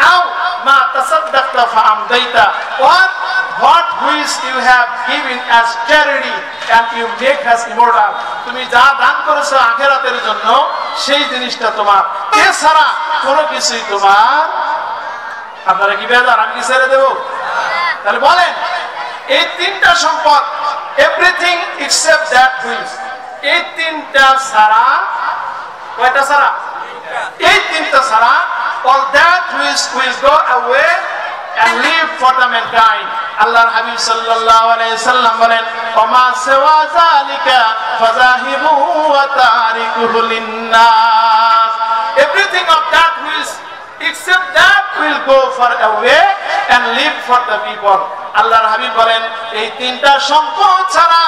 আও মা তাসাদদাকতা ফা আমদাইতা, what which you have given as charity and you make as immortal, তুমি যা দান করেছো আখিরাতের জন্য সেই জিনিসটা তোমার, এছাড়া কোনো কিছুই তোমার আপনারা কি বেজার আমি কি ছেড়ে দেব? তাহলে বলেন এই তিনটা সম্পদ, এভরিথিং এক্সেপ্ট দ্যাট হুইচ, এই তিনটা ছাড়া, কয়টা ছাড়া? এই তিনটা ছাড়া, all that which will go away and live for the mankind. আল্লাহর হাবিব সাল্লাল্লাহু আলাইহি সাল্লাম বলেন ওমা সিওয়া যালিকা ফাযাহিবু ওয়া তারিকুহু লিন-নাস, everything of that which except that will go far away and live for the people. আল্লাহর হাবিব বলেন এই তিনটা সম্পদ ছাড়া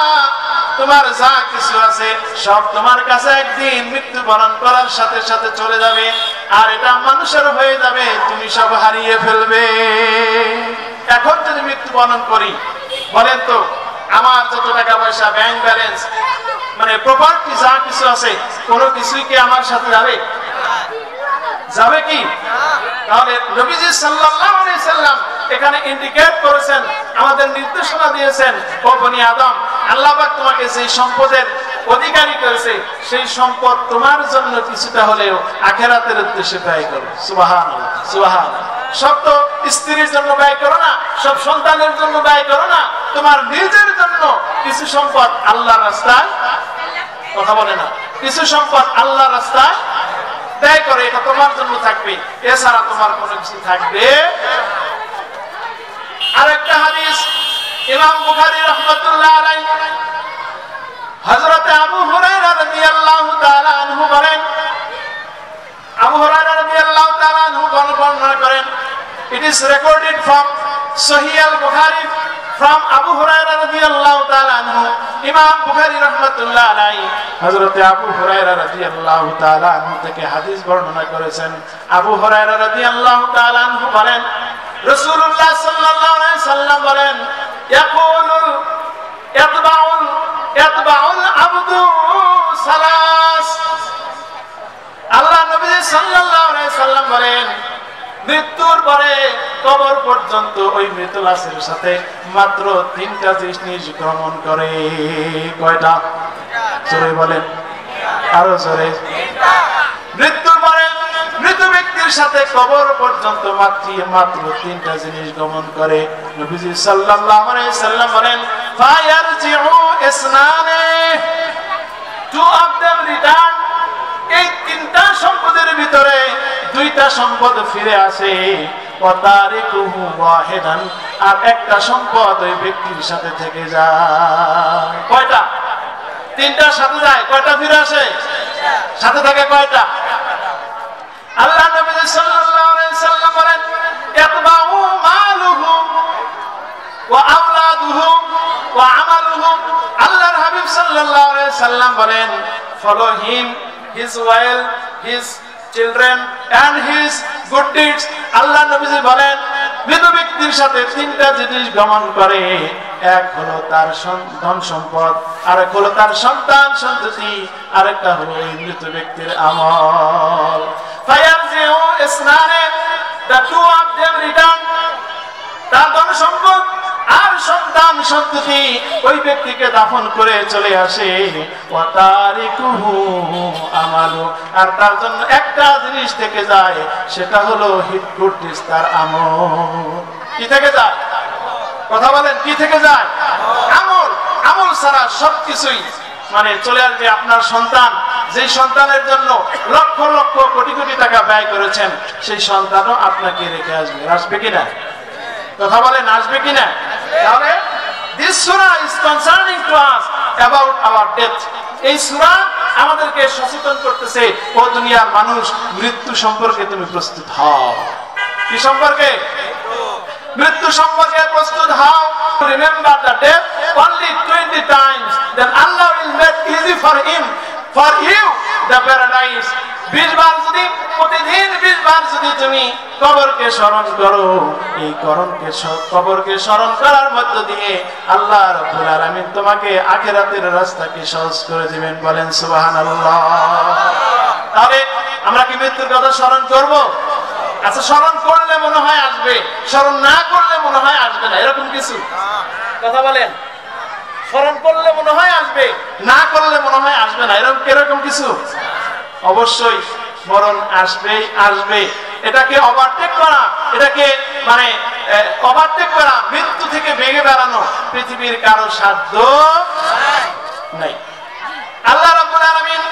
তোমার যা কিছু আছে সব তোমার কাছে একদিন মৃত্যুবরণ করার সাথে সাথে চলে যাবে, আর এটা মানুষের হয়ে যাবে, তুমি সব হারিয়ে ফেলবে। এখন যদি মৃত্যুবরণ করি, বলেন তো আমার যত টাকা পয়সা, ব্যাংক ব্যালেন্স, মানে প্রপার্টি যা কিছু আছে, কোনো কিছুই কি আমার সাথে যাবে? যাবে কি? তাহলে নবীজি সাল্লাল্লাহু আলাইহি সাল্লাম এখানে ইন্ডিকেট করেছেন, আমাদের নির্দেশনা দিয়েছেন, ও বনি আদম, আল্লাহ পাক তোমাকে সেই সম্পদের অধিকারী করেছে, সেই সম্পদ তোমার জন্য কিছুটা হলেও আখিরাতের উদ্দেশ্যে ব্যয় করো। সুবহানাল্লাহ, সুবহানাল্লাহ। সব তো স্ত্রীর জন্য ব্যয় করো না, সব সন্তানের জন্য ব্যয় করো না, তোমার নিজের জন্য কিছু সম্পদ আল্লাহর রাস্তায়, কথা বলে না, কিছু সম্পদ আল্লাহর রাস্তায় ব্যয় করে, এটা তোমার জন্য থাকবে, এছাড়া তোমার কোনো কিছু থাকবে। আরেকটা হাদিস ইমাম বুখারী রাহমাতুল্লাহ আলাইহি, হযরত আবু হুরায়রা রাদিয়াল্লাহু তাআলা আনহু বলেন, আবু হুরায়রা রাদিয়াল্লাহু তাআলা আনহু বর্ণনা করেন, it is recorded from Sahih al-Bukhari from Abu Hurairah radiyallahu ta'ala anhu, Imam Bukhari rahmatullah alayhi হযরত আবু হুরায়রা রাদিয়াল্লাহু তাআলা আনহু থেকে হাদিস বর্ণনা করেছেন। আবু হুরায়রা রাদিয়াল্লাহু তাআলা আনহু বলেন রাসূলুল্লাহ সাল্লাল্লাহু আলাইহি সাল্লাম বলেন ইয়াকুলুল ইয়াতবাউল আবদু সালাস, আল্লাহ নবী সাল্লাল্লাহু আলাইহি সাল্লাম বলেন মৃত্যুর পরে কবর পর্যন্ত ওই মৃত লাশের সাথে মাত্র তিনটা জিনিস গ্রহণ করে। কয়টা? জোরে বলেন, আরো জোরে। মৃত্যুর পরে মৃত ব্যক্তির সাথে কবর পর্যন্ত মাত্র তিনটা জিনিস গমন করে। নবীজি সাল্লাল্লাহু আলাইহি সাল্লাম বলেন ফায়ারজিউ ইসনানে, টু অফ দেম রিটার্ন, এই তিনটা সম্পদের ভিতরে দুইটা সম্পদ ফিরে আসে, ওয়া তারিকুহু ওয়াহিদান, আর একটা সম্পদ ওই ব্যক্তির সাথে থেকে যায়। কয়টা? তিনটা সাথে যায়, কয়টা ফিরে আসে? সাথে থাকে কয়টা? আল্লাহ নবী সাল্লাল্লাহু আলাইহি সাল্লাম বলেন ইয়াতবাউ মালুহু ওয়া আওলাদুহু ওয়া আমালুহু, আল্লাহর হাবিব সাল্লাল্লাহু আলাইহি সাল্লাম বলেন follow him, his wealth, his children and his good deeds. আল্লাহ নবীজি বলেন মৃত ব্যক্তির সাথে তিনটা জিনিস গমন করে, এক হলো তার ধন সম্পদ, আরেক হলো তার সন্তান সন্ততি, আরেকটা হলো এই মৃত ব্যক্তির আমল। ফায়ারজিউ ইসনানে, the two of them return, তার ধন সম্পদ আর সন্তান সন্ততি ওই ব্যক্তিকে দাফন করে চলে আসে, ওয়া তারিকুহু আমালু, আর তার জন্য একটা জিনিস থেকে যায়, সেটা হলো হিট গুড ডিস, তার আমল। কি থেকে যায়? কথা বলেন, কি থেকে যায়? আমল। আমল ছাড়া সবকিছুই মানে চলে আসবে। আপনার সন্তান, যে সন্তানের জন্য লক্ষ লক্ষ কোটি কোটি টাকা ব্যয় করেছেন, সেই সন্তানও আপনাকে রেখে আসবে। আসবে কিনা? কথা বলেন, আসবে কিনা? তাহলে this surah is concerning to us about our death. এই সূরা আমাদেরকে সচেতন করতেছে, ও দুনিয়ার মানুষ, মৃত্যু সম্পর্কে তুমি প্রস্তুত হও। কি সম্পর্কে? মৃত্যু সম্পর্কে প্রস্তুত হও। Remember the death only 20 times, then Allah will make easy for him, for you the paradise. 20 বার যদি প্রতিদিন 20 বার যদি তুমি কবরকে স্মরণ করো, এই কবরকে স্মরণ করার মধ্য দিয়ে আল্লাহ রাব্বুল আলামিন তোমাকে আখিরাতের রাস্তাকে সহজ করে দিবেন। বলেন সুবহানাল্লাহ। তাহলে আমরা কি মৃত্যুর কথা স্মরণ করব? আচ্ছা, স্মরণ করলে মনে হয় আসবে, স্মরণ না করলে মনে হয় আসবে না, এরকম কিছু? কথা বলেন। স্মরণ করলে মনে হয় আসবে, না করলে মনে হয় আসবে না, এরকম কিছু? অবশ্যই মরণ আসবেই আসবে। এটাকে ওভারটেক করা, এটাকে মানে ওভারটেক করা, মৃত্যু থেকে ভেঙে বেড়ানো পৃথিবীর কারো সাধ্য নাই। আল্লাহ রাব্বুল আলামিন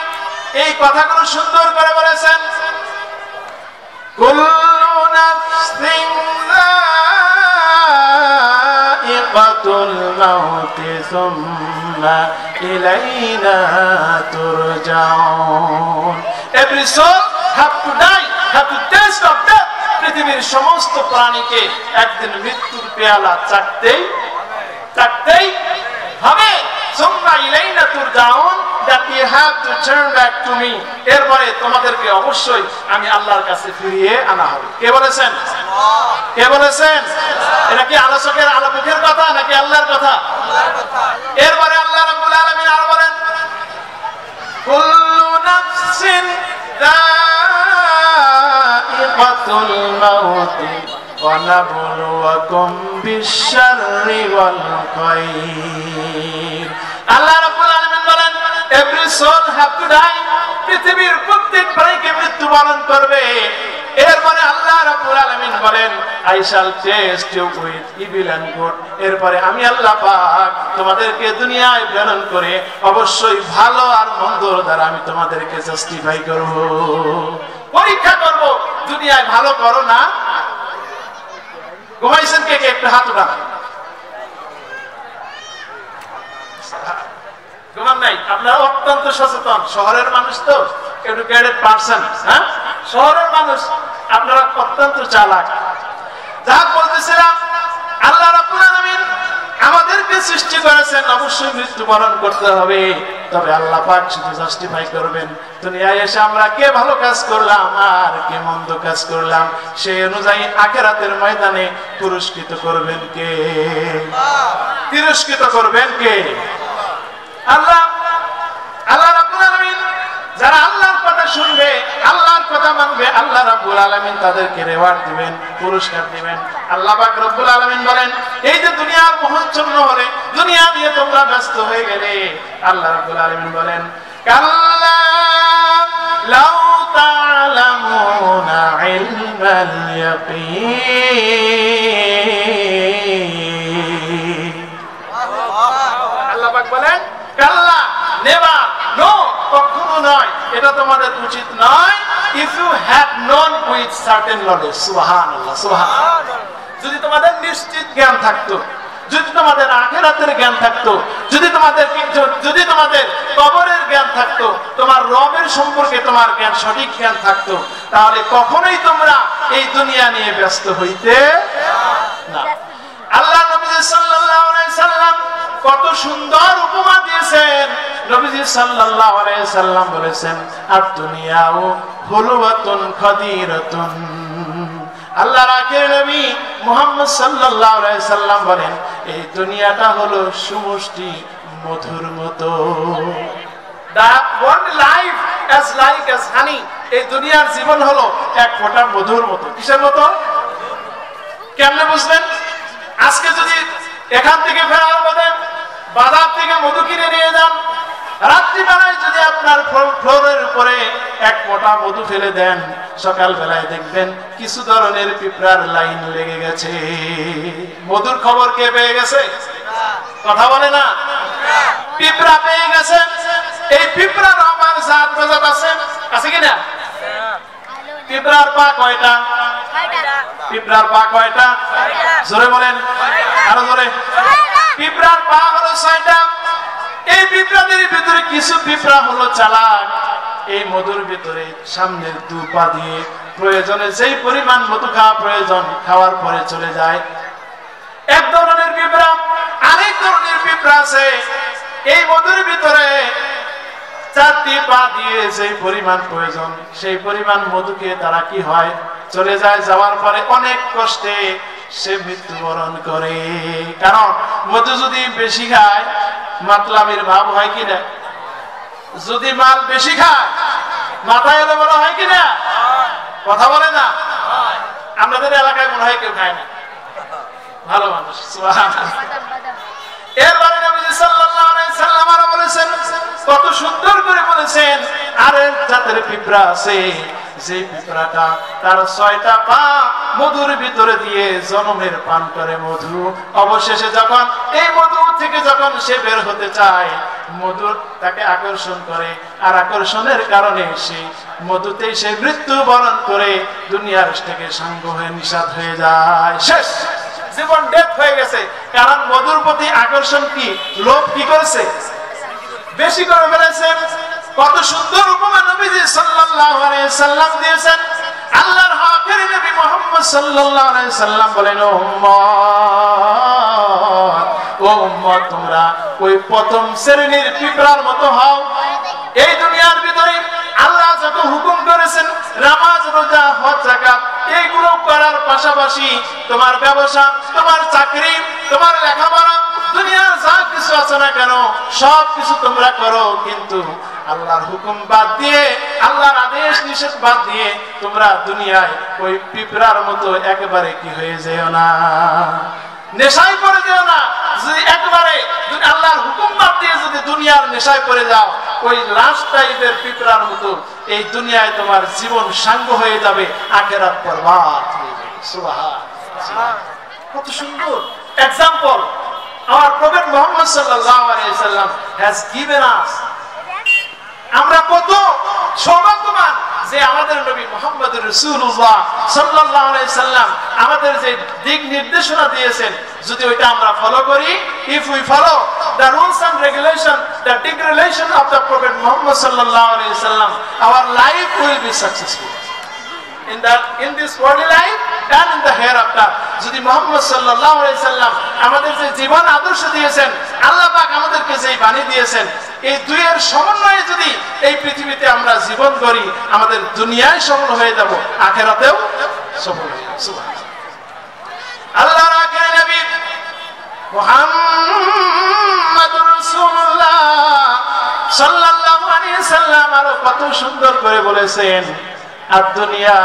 এই কথাগুলো সুন্দর করে বলেছেন, কুল্লু নাফসিন যায়িকাতুল মাউতি সুম্মা ইলাইনা তুরজাউন। Every soul have to die, have to taste of death. পৃথিবীর সমস্ত প্রাণীকে একদিন মৃত্যুর পেয়ালা চাটতেই হবে। সুম্মা ইলাইনা তুরজাউন, that you have to turn back to me। এরপরে তোমাদেরকে অবশ্যই আমি আল্লাহর কাছে ফিরিয়ে আনা হবে। কে বলেছেন? কে বলেছেন? এটা কি আলোচকের আলোকের কথা নাকি আল্লাহর কথা? এরপরে আল্লাহ রাব্বুল আলামিন আর বলেন, কুল্লু নাফসিন যায়িকাতুল মাউতি ওয়া নাবলুয়াকুম বিশ-শাররি ওয়াল খায়র। আল্লাহ রাব্বুল আলামিন বলেন, every soul have to die। পৃথিবীর প্রত্যেক প্রাণীকে মৃত্যুবরণ করবে। এরপরে আল্লাহ রাব্বুল আলামিন বলেন, I shall test you with evil and good। এরপরে আমি আল্লাহ পাক তোমাদেরকে দুনিয়ায় প্রেরণ করে অবশ্যই ভালো আর মন্দর দ্বারা আমি তোমাদেরকে জাস্টিফাই করব, পরীক্ষা করব। দুনিয়ায় ভালো করো না। ঘুমাইছেন কে কে? একটু হাত উঠান। ঘুমান নাই? আপনারা অত্যন্ত সচেতন, শহরের মানুষ তো, এডুকেটেড পারসন। হ্যাঁ, শহরের মানুষ, আপনারা অত্যন্ত চালাক। যা বলতেছিলাম, আল্লাহ রাব্বুল আলামিন আমাদেরকে সৃষ্টি করেছেন, অবশ্যই মৃত্যুবরণ করতে হবে। তবে আল্লাহ পাক শুধু জাস্টিফাই করবেন দুনিয়ায় এসে আমরা কে ভালো কাজ করলাম আর কে মন্দ কাজ করলাম, সেই অনুযায়ী আখিরাতের ময়দানে পুরস্কৃত করবেন কে? তিরস্কৃত করবেন কে? আল্লাহ। আল্লাহ রাব্বুল আলামিন যারা আল্লাহর কথা শুনবে, আল্লাহর কথা মানবে, আল্লাহ রাব্বুল আলামিন তাদেরকে রিওয়ার্ড দিবেন, পুরস্কার দিবেন। আল্লাহ পাক রব্বুল আলামিন বলেন, এই যে দুনিয়ার মোহাচ্ছন্ন হলে, দুনিয়া নিয়ে তোমরা ব্যস্ত হয়ে গেলে, আল্লাহ রাব্বুল আলামিন বলেন, কাল্লা লাউ তা'লামুনা ইলমাল ইয়াকিন। আল্লাহ পাক বলেন, কাল্লা, নেভার, নো, কখনো নয়, এটা তোমাদের উচিত নয়। If you have known with certain knowledge. সুবহানাল্লাহ, সুবহানাল্লাহ। যদি তোমাদের নিশ্চিত জ্ঞান থাকতো, যদি তোমাদের আখিরাতের জ্ঞান থাকতো, যদি তোমাদের কবরের জ্ঞান থাকতো, তোমার রবের সম্পর্কে তোমার জ্ঞান, সঠিক জ্ঞান থাকতো, তাহলে কখনোই তোমরা এই দুনিয়া নিয়ে ব্যস্ত হইতে না। আল্লাহ নবী সাল্লাল্লাহু আলাইহি সাল্লাম কত সুন্দর উপমা দিয়েছেন। নবীজি সাল্লাল্লাহু আলাইহি সাল্লাম বলেছেন, আদ-দুনিয়াউ হুলওয়াতুন খাদিরাতুন। আল্লাহর আখির নবী মুহাম্মদ সাল্লাল্লাহু আলাইহি সাল্লাম বলেন, এই দুনিয়াটা হলো সুমিষ্টি মধুর মতো। The one life as like as honey। এই দুনিয়ার জীবন হলো এক ফোঁটা মধুর মতো। কিসের মতো? কেমনে বুঝবেন? আজকে যদি এখান থেকে ফেরার পথে বাজার থেকে মধু কিনে নিয়ে যান, রাত্রিবেলায় যদি আপনার ফ্লোরের উপরে এক মোটা মধু ফেলে দেন, সকাল বেলায় দেখবেন কিছু ধরনের পিঁপড়ার লাইন লেগে গেছে। মধুর খবর কে পেয়ে গেছে? কথা বলে না? পিঁপড়া পেয়ে গেছে। এই পিঁপড়ার আমার জাত প্রজাত আছে কিনা? পিঁপড়ার পা কয়টা? পিঁপড়ার পা কয়টা? জোরে বলেন, আরো জোরে। পিঁপড়ার পা হলো 6টা। এই পিঁপড়াদের ভিতরে কিছু পিঁপড়া হলো চালাক। এই মধুর ভিতরে সামনের 2 পা দিয়ে প্রয়োজনে যেই পরিমাণ মধু খাওয়া প্রয়োজন, খাওয়ার পরে চলে যায়। এক ধরনের পিঁপড়া, আরেক ধরনের পিঁপড়া আছে এই মধুর ভিতরে 4টি পা দিয়ে যেই পরিমাণ প্রয়োজন, সেই পরিমাণ মধুকে তারা কি হয়, চলে যায়। যাওয়ার পরে অনেক কষ্টে সে মৃত্যুবরণ করে। কারণ মধু যদি বেশি খায় মাতলামির ভাব হয় কিনা? যদি মাল বেশি খায় মাথায় এলে বলা হয় কিনা? কথা বলে না? আমাদের এলাকায় মনে হয় কেউ খায় না, ভালো মানুষ। সুবহানাল্লাহ। এরপরে নবী সাল্লাল্লাহু আলাইহি সাল্লাম আরো বলেছেন, কত সুন্দর করে বলেছেন, আরেক জাতের পিঁপড়া আছে যে পিঁপড়াটা তার 6টা পা মধুর ভিতরে দিয়ে জনমের পান করে মধু, অবশেষে যখন এই মধু থেকে যখন সে বের হতে চায়, মধু তাকে আকর্ষণ করে, আর আকর্ষণের কারণে সে মধুতেই সে মৃত্যুবরণ করে দুনিয়ার থেকে সাঙ্গ হয়ে নিঃস্বাদ হয়ে যায়, শেষ জীবন ডেথ হয়ে গেছে। কারণ মধুর প্রতি আকর্ষণ কি, লোভ কি করেছে, বেশি করে ফেলেছে। কত সুন্দর উপমা নবীজি সাল্লাল্লাহু আলাইহি সাল্লাম দিয়েছেন। আল্লাহর হকের নবী মুহাম্মদ সাল্লাল্লাহু আলাইহি সাল্লাম বলেন, ও উম্মত তোমরা ওই প্রথম শ্রেণীর পিঁপড়ার মতো হও। এই দুনিয়ার ভিতরে আল্লাহ যত হুকুম করেছেন, নামাজ, রোজা, হজ, যাকাত, এইগুলো করার পাশাপাশি তোমার ব্যবসা, তোমার চাকরি, তোমার লেখাপড়া, দুনিয়ার যা কিছু আছে না কেন সব কিছু তোমরা করো, কিন্তু আল্লাহর হুকুম বাদ দিয়ে, আল্লাহর আদেশ নিষেধ বাদ দিয়ে তোমরা দুনিয়ায় ওই পিঁপড়ার মতো একেবারে কি হয়ে যেও না, নেশায় পড়ে যেও না। যদি একবারে আল্লাহর হুকুম বাদ দিয়ে যদি দুনিয়ার নেশায় পড়ে যাও, ওই লাস্ট টাইপের পিঁপড়ার মতো এই দুনিয়ায় তোমার জীবন সাঙ্গ হয়ে যাবে, আখিরাত বরবাদ হয়ে যাবে। সুবহানাল্লাহ, কত সুন্দর example our prophet Muhammad sallallahu alaihi wasallam has given us। আমরা কত সৌভাগ্যবান যে আমাদের নবী মুহাম্মদ রাসূলুল্লাহ সাল্লাল্লাহু আলাইহি সাল্লাম আমাদের যে দিক নির্দেশনা দিয়েছেন, যদি ওইটা আমরা ফলো করি, if we follow the rules and regulation, the declaration of the prophet Muhammad sallallahu alaihi wasallam, our life will be successful in this worldly life and in the hereafter। যদি মুহাম্মদ সাল্লাল্লাহু আলাইহি সাল্লাম আমাদের যে জীবন আদর্শ দিয়েছেন, আল্লাহ পাক আমাদেরকে যে বাণী দিয়েছেন, এই দুইয়ের সমন্বয়ে যদি এই পৃথিবীতে আমরা জীবন করি, আমাদের দুনিয়ায় সফল হয়ে যাব, আখিরাতেও সফল হয়ে যাব। সুবহানাল্লাহ। আল্লাহর আখির নবী মুহাম্মদুর রাসূলুল্লাহ সাল্লাল্লাহু আলাইহি সাল্লাম আরো কত সুন্দর করে বলেছেন, আদ-দুনিয়া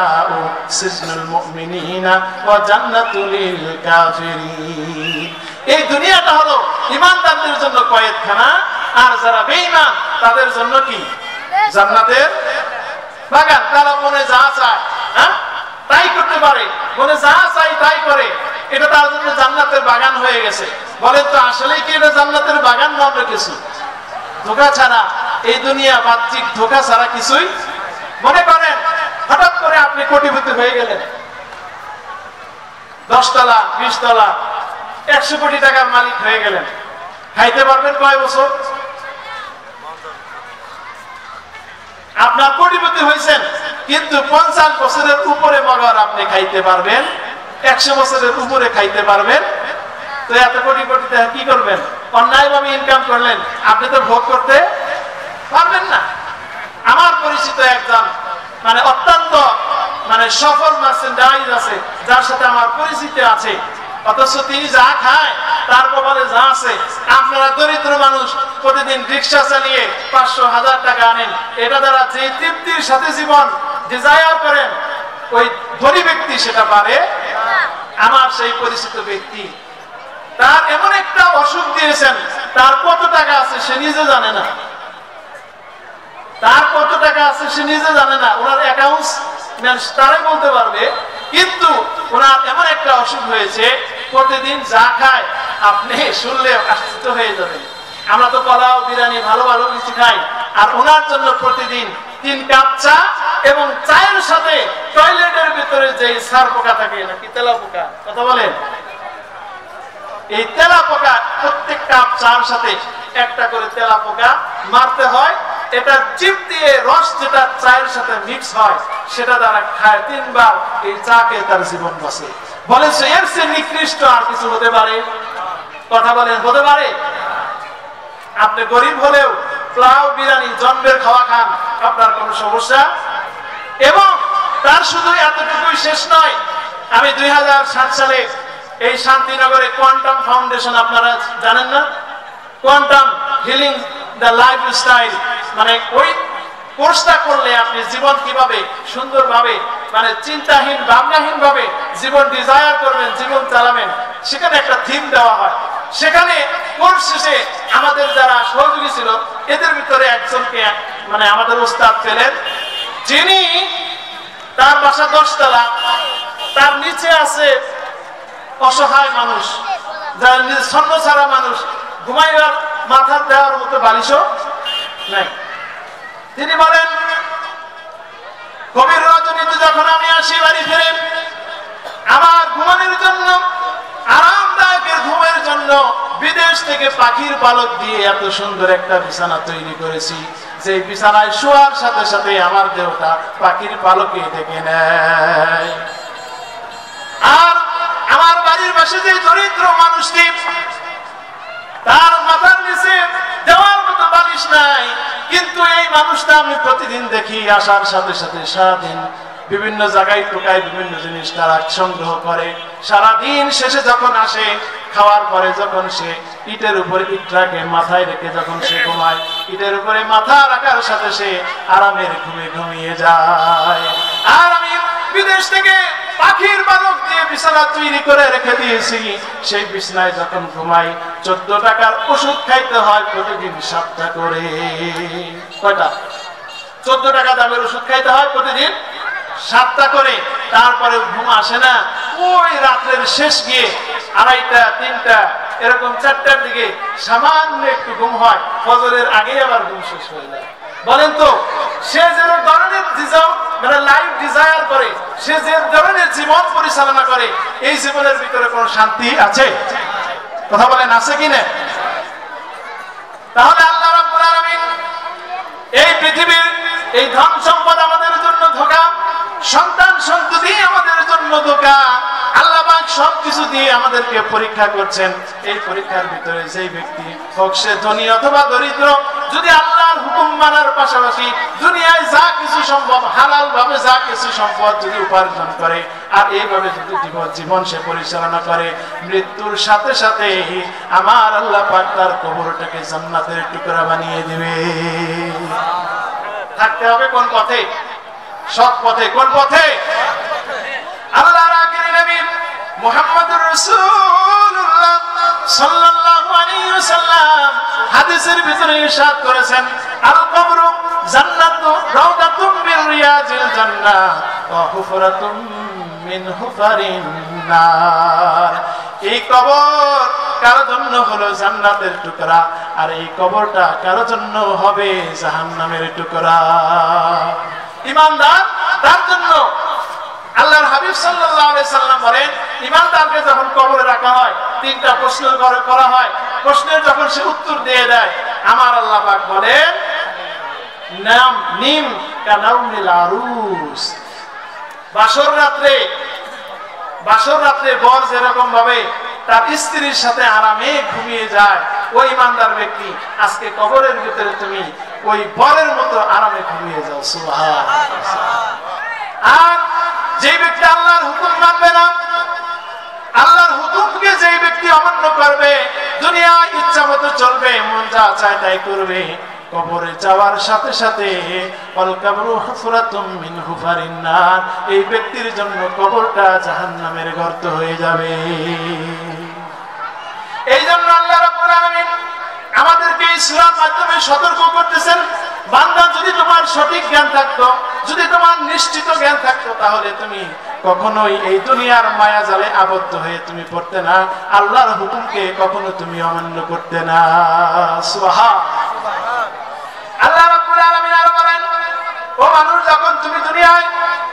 সিজনুল মুমিনিনা ওয়া জান্নাতুল লিল কাফিরিন। এই দুনিয়াটা হলো ঈমানদারদের জন্য কয়েদখানা, আর যারা বেঈমান তাদের জন্য কি, জান্নাতের বাগান। তারা মনে যা চায় তাই করতে পারে, মনে যা চাই তাই করে, এটা তার জন্য জান্নাতের বাগান হয়ে গেছে। বলেন তো আসলে কি এটা জান্নাতের বাগান না অন্য কিছু? ধোঁকা ছাড়া এই দুনিয়া বাহ্যিক ধোঁকা ছাড়া কিছুই। মনে করেন হঠাৎ করে আপনি কোটিপতি হয়ে গেলেন, 10 তলা 20 তলা 100 কোটি টাকার মালিক হয়ে গেলেন, খাইতে পারবেন কয় বছর? আপনার কোটিপতি হয়েছেন, কিন্তু 50 বছরের উপরে মগর আপনি খাইতে পারবেন, 100 বছরের উপরে খাইতে পারবেন। তো এত কোটি কোটি টাকা কি করবেন? অন্যায়ভাবে ইনকাম করলেন, আপনি তো ভোগ করতে পারবেন না। আমার পরিচিত একজন অত্যন্ত সফল মার্চেন্ডাইজ আছে, যার সাথে আমার পরিচিত আছে, অথচ তিনি যা খায় তার কপালে যা আছে। আপনারা দরিদ্র মানুষ প্রতিদিন রিক্সা চালিয়ে 500-1000 টাকা আনেন, এটা দ্বারা যে তৃপ্তির সাথে জীবন ডিজায়ার করেন, ওই ধনী ব্যক্তি সেটা পারে। আমার সেই পরিচিত ব্যক্তি, তার এমন একটা অসুখ দিয়েছেন, তার কত টাকা আছে সে নিজে জানে না, তার কত টাকা আছে সে নিজে জানে না, ওনার অ্যাকাউন্টস তারাই বলতে পারবে। কিন্তু ওনার এমন একটা অসুখ হয়েছে, প্রতিদিন যা খায় আপনি শুনলে আশ্চর্য হয়ে যাবেন। আমরা তো পোলাও, বিরিয়ানি, ভালো ভালো কিছু খাই, আর ওনার জন্য প্রতিদিন 3 কাপ চা, এবং চায়ের সাথে টয়লেটের ভিতরে যে সার পোকা থাকে নাকি তেলা পোকা, কথা বলেন, এই তেলা পোকা প্রত্যেক কাপ চার সাথে একটা করে তেলা পোকা মারতে হয়। এটা চিপ দিয়ে রস যেটা চায়ের সাথে মিক্স হয়, সেটা দ্বারা খায় 3 বার, এই চাকে তার জীবন বাঁচে। বলে এর চেয়ে নিকৃষ্ট আর কিছু হতে পারে? কথা বলেন, হতে পারে? আপনি গরিব হলেও পোলাও, বিরিয়ানি, জন্মের খাওয়া খান, আপনার কোনো সমস্যা। এবং তার শুধু এতটুকুই শেষ নয়, আমি 2007 সালে এই শান্তিনগরে কোয়ান্টাম ফাউন্ডেশন, আপনারা জানেন না, কোয়ান্টাম হিলিং দ্য লাইফস্টাইল, ওই কোর্সটা করলে আপনি জীবন কিভাবে সুন্দরভাবে চিন্তাহীন ভাবনাহীন ভাবে জীবন ডিজায়ার করবেন, জীবন চালাবেন, সেখানে একটা থিম দেওয়া হয়। সেখানে কোর্স শেষে আমাদের যারা সহযোগী ছিল, এদের ভিতরে একজনকে আমাদের ওস্তাদ পেলেন, যিনি তার বাসা 10 তলা, তার নিচে আছে অসহায় মানুষ, যারা ছন্ন ছাড়া মানুষ, ঘুমাইবার মাথা দেওয়ার মতো বালিশও নাই। তিনি বলেন, গভীর রজনীতে যখন আমি আসি বাড়ি ফিরে, আমার ঘুমানোর জন্য, আরামদায়কের ঘুমের জন্য বিদেশ থেকে পাখির পালক দিয়ে এত সুন্দর একটা বিছানা তৈরি করেছি, যে বিছানায় শোয়ার সাথে সাথে আমার দেহটা পাখির পালকে ঢেকে নেয়। আর আমার বাড়ির পাশে যে দরিদ্র মানুষটি, তার মাথার নিচে দেওয়ার মতো বালিশ নাই, কিন্তু এই মানুষটা আমি প্রতিদিন দেখি আসার সাথে সাথে সারাদিন বিভিন্ন জায়গায় টোকায় বিভিন্ন জিনিস তারা সংগ্রহ করে। সারাদিন শেষে যখন আসে, খাওয়ার পরে যখন সে ইটের উপরে ইট রাখে, মাথায় রেখে যখন সে ঘুমায়, ইটের উপরে মাথা রাখার সাথে সে আরামের ঘুমে ঘুমিয়ে যায়। আর আমি বিদেশ থেকে পাখির পালক দিয়ে বিছানা তৈরি করে রেখে দিয়েছি, সেই বিছানায় যখন ঘুমাই 14 টাকার ওষুধ খাইতে হয় প্রতিদিন 7টা করে। কয়টা? 14 টাকা দামের ওষুধ খাইতে হয় প্রতিদিন 7টা করে। তারপরে ঘুম আসে না। ওই রাত্রের শেষ গিয়ে 2:30, 3টা, এরকম 4টার দিকে সামান্য একটু ঘুম হয়, ফজরের আগেই আবার ঘুম শেষ হয়ে যায়। বলেন তো, সে যে ধরনের লাইফ ডিজায়ার করে, সে যে ধরনের জীবন পরিচালনা করে, এই জীবনের ভিতরে কোন শান্তি আছে? কথা বলেন, আছে কি না? তাহলে আল্লাহ রাব্বুল আলামিন এই পৃথিবীর এই ধন সম্পদ আমাদের জন্য ধোঁকা, সন্তান সন্ততি আমাদের জন্য ধোঁকা, আল্লাহ পাক সবকিছু দিয়ে আমাদেরকে পরীক্ষা করছেন। এই পরীক্ষার ভিতরে যেই ব্যক্তি হোক সে ধনী অথবা দরিদ্র, যদি আল্লাহর হুকুম মানার পাশাপাশি দুনিয়ায় যা কিছু সম্ভব হালাল ভাবে যা কিছু সম্পদ যদি উপার্জন করে, আর এইভাবে যদি জীবন সে পরিচালনা করে, মৃত্যুর সাথে সাথে আমার আল্লাহ পাক তার কবরটাকে জান্নাতের টুকরা বানিয়ে দিবে। থাকতে হবে কোন পথে? সৎ পথে। কোন পথে? আল্লাহর আখির নবী মুহাম্মদুর রাসূলুল্লাহ সাল্লাল্লাহু আলাইহি ওয়াসাল্লাম হাদিসের ভিতরে ইরশাদ করেছেন, আল কবরু জান্নাতু রাউদাতুম মিন রিয়াজিল জান্নাহ ওয়া হুফরাতুম মিন হুফারিন নার। এই কবর কারো জন্য হলো জান্নাতের টুকরা, আর এই কবরটা কারো জন্য হবে জাহান্নামের টুকরা। ঈমানদার তার জন্য আল্লাহর হাবিব সাল্লাল্লাহু আলাইহি সাল্লাম বলেন, ঈমানদারকে যখন কবরে রাখা হয় 3টা প্রশ্ন করা হয়। প্রশ্নের যখন সে উত্তর দিয়ে দেয়, আমার আল্লাহ পাক বলেন, নাম নিম কানাউমিল আরুস। বাসর রাত্রে বর যেরকম ভাবে তার স্ত্রীর সাথে আরামে ঘুমিয়ে যায়, ওই ঈমানদার ব্যক্তি আজকে কবরের ভিতরে তুমি ওই বরের মতো আরামে ঘুমিয়ে যাও। সুবহানাল্লাহ। আর যে ব্যক্তি আল্লাহর হুকুম মানবে না, আল্লাহর হুকুমকে যে ব্যক্তি অমান্য করবে, দুনিয়া ইচ্ছা মতো চলবে, মন যা চায় তাই করবে, কবরে যাওয়ার সাথে সাথে আল কবরু হুফরাতুম মিন হুফারিন নার, এই ব্যক্তির জন্য কবরটা জাহান্নামের গর্ত হয়ে যাবে। এই জন্য আল্লাহ রাব্বুল আলামিন আমাদেরকে এই সূরার মাধ্যমে সতর্ক করতেছেন, বান্দা যদি তোমার সঠিক জ্ঞান থাকতো, যদি তোমার নিশ্চিত জ্ঞান থাকতো, তাহলে তুমি কখনোই এই দুনিয়ার মায়া জালে আবদ্ধ হয়ে তুমি পড়তে না, আল্লাহর হুকুমকে কখনো তুমি অমান্য করতে না। সুবহানাল্লাহ। আল্লাহ রাব্বুল আলামিন আরো বলেন, ও মানুষ, যখন তুমি দুনিয়ায়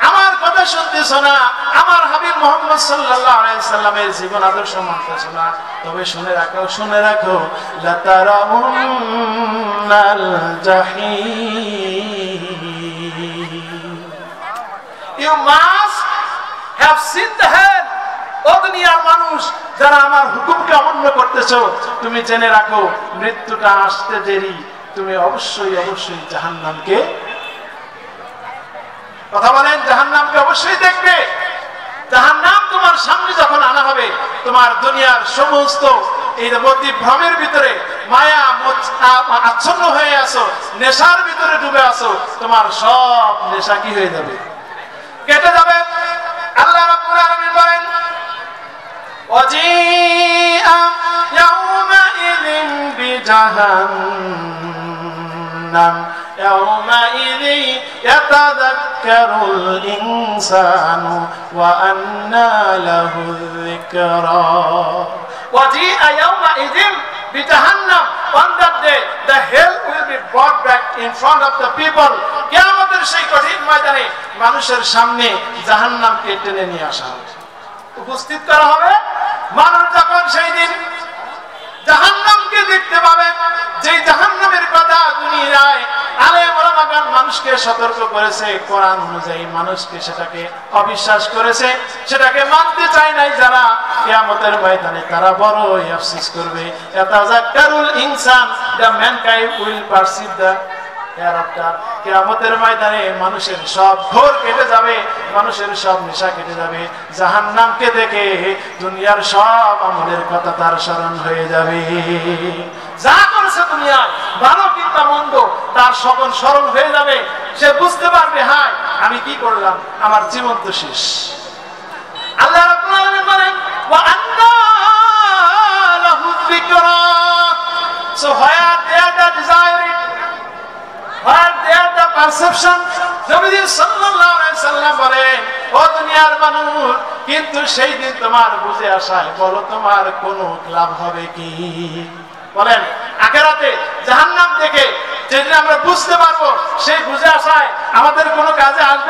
আমার কথা শুনতেছ না, আমার হাবিব মুহাম্মদ সাল্লাল্লাহু আলাইহি সাল্লামের জীবন আদর্শ মানতেছ না, তবে শুনে রাখো লাতারাউন্নাল জাহিম। You must have seen the hell. ও দুনিয়ার মানুষ, যারা আমার হুকুমকে অমান্য করতেছো, তুমি জেনে রাখো মৃত্যুটা আসতে দেরি, তুমি অবশ্যই জাহান্নামকে, কথা বলেন, জাহান্নামকে অবশ্যই দেখবে। জাহান্নাম তোমার সামনে যখন আনা হবে, তোমার দুনিয়ার সমস্ত এই মতি ভ্রমের ভিতরে মায়া আচ্ছন্ন হয়ে আছো, নেশার ভিতরে ডুবে আছো, তোমার সব নেশা কি হয়ে যাবে? কেটে যাবে। আল্লাহ রাব্বুল আলামিন বলেন, ওয়াজিআ ইয়াউমাইযিন বিজাহান্নাম يومئذ يتذكر الإنسان وأنى له الذكرى وجيء يومئذ بجهنم. On that day the hell will be brought back in front of the people. কিয়ামতের সেই কঠিন ময়দানে মানুষের সামনে জাহান্নামকে টেনে নিয়ে আসা হবে, উপস্থিত করা হবে। মানুষ যখন সেই দিন জাহান্নামকে দেখতে পাবে, যে জাহান্নামের কথা দুনিয়ায় আলেম ওলামাগণ মানুষকে সতর্ক করেছে, কোরআন অনুযায়ী মানুষকে সেটাকে অবিশ্বাস করেছে, সেটাকে মানতে চায় নাই যারা, কিয়ামতের ময়দানে তারা বড়ই আফসোস করবে। ইয়াতাযাক্কারুল ইনসান, the mankind will perceive the hereafter. কিয়ামতের ময়দানে মানুষের সব ঘোর কেটে যাবে, মানুষের সব নেশা কেটে যাবে। জাহান্নামকে দেখে দুনিয়ার সব আমলের কথা তার স্মরণ হয়ে যাবে। যা করেছে দুনিয়ায় ভালো কিংবা মন্দ তার সকল স্মরণ হয়ে যাবে। সে বুঝতে পারবে, হায় আমি কি করলাম, আমার জীবন তো শেষ। আল্লাহ রাব্বুল আলামিন বলেন ওয়া আন্না লাহু যিকরা। So where there the desire it, where there the perception, নবী সাল্লাল্লাহু আলাইহি সাল্লাম বলেন, ও দুনিয়ার মানুষ, কিন্তু সেই দিন তোমার বুঝে আসায় বলো তোমার কোনো লাভ হবে কি? বলেন আখিরাতে জাহান্নাম থেকে যেদিন আমরা বুঝতে পারবো, সেই বুঝে আসায় আমাদের কোনো কাজে আসবে